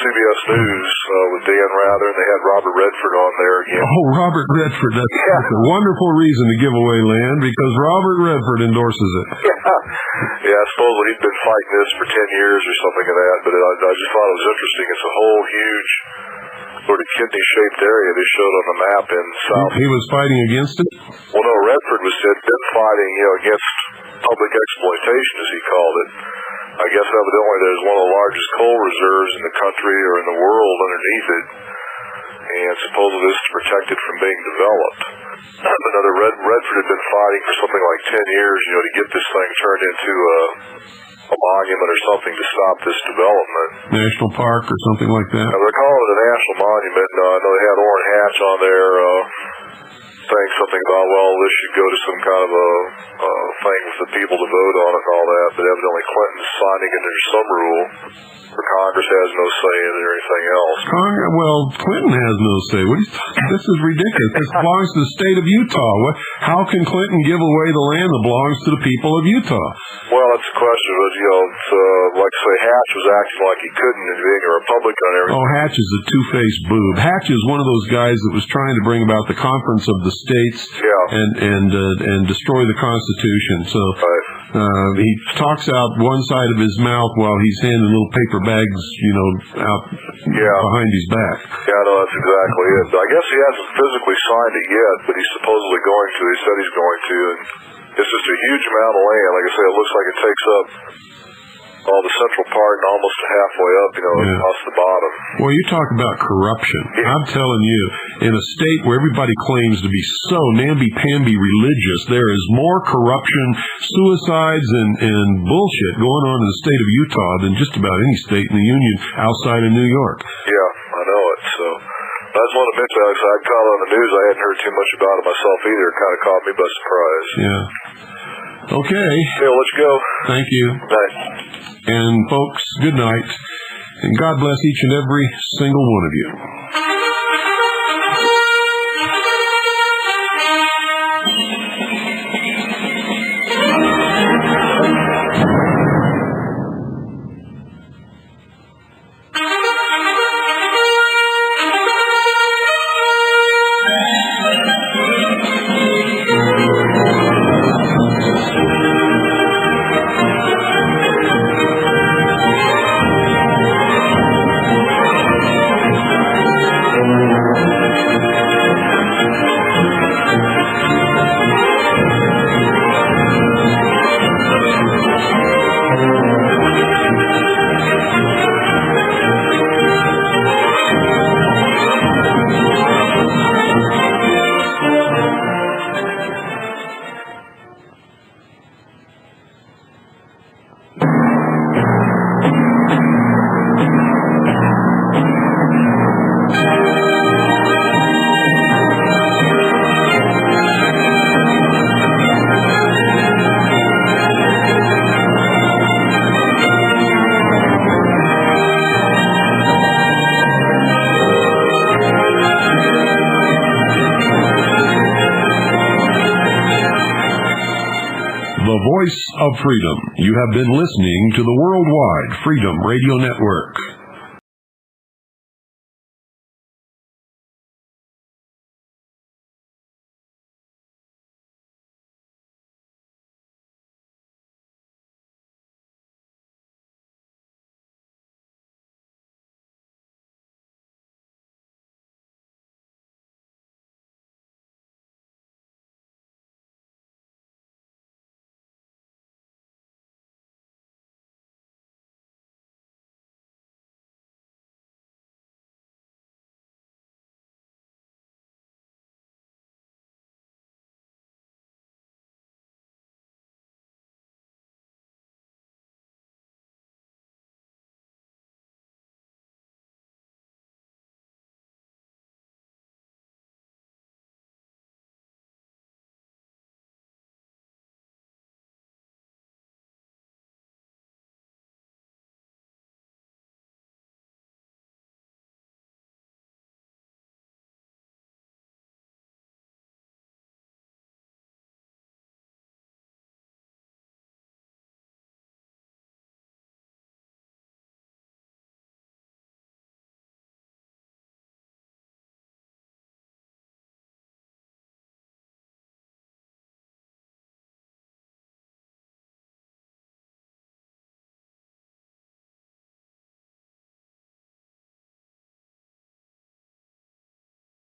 CBS News with Dan Rather, and they had Robert Redford on there again. Oh, Robert Redford. That's a wonderful reason to give away land, because Robert Redford endorses it. Yeah, supposedly he'd been fighting this for 10 years or something of that, but I just thought it was interesting. It's a whole huge sort of kidney-shaped area they showed on the map in South. He was fighting against it? Well, no, Redford been fighting, against public exploitation, as he called it. I guess evidently there's one of the largest coal reserves in the country or in the world underneath it, and supposedly this is protected from being developed. Another Redford had been fighting for something like 10 years, to get this thing turned into a monument or something to stop this development. National park or something like that? They're calling it a national monument. I know they had Orrin Hatch on there saying something about, well, this should go to some kind of a thing for the people to vote on it and all that, but evidently Clinton's signing it under some rule, or Congress has no say in it or anything else. Well, Clinton has no say. This is ridiculous. This belongs to the state of Utah. How can Clinton give away the land that belongs to the people of Utah? Well, that's the question. But, it's, like I say, Hatch was acting like he couldn't, and being a Republican and everything. Oh, Hatch is a two-faced boob. Hatch is one of those guys that was trying to bring about the conference of the states and destroy the Constitution. So he talks out one side of his mouth while he's handing little paper bags, out behind his back. Yeah, no, that's exactly it. I guess he hasn't physically signed it yet, but he's supposedly going to. He said he's going to, and it's just a huge amount of land. Like I say, it looks like it takes up all the central part and almost halfway up, across the bottom. Well, you talk about corruption. Yeah. I'm telling you, in a state where everybody claims to be so namby-pamby religious, there is more corruption, suicides, and bullshit going on in the state of Utah than just about any state in the Union outside of New York. Yeah, I know it. So I just want to mention that. I caught it on the news. I hadn't heard too much about it myself either. It kind of caught me by surprise. Yeah. Okay. Yeah, let's go. Thank you. Night. And folks, good night. And God bless each and every single one of you. the voice of freedom. You have been listening to the Worldwide Freedom Radio Network.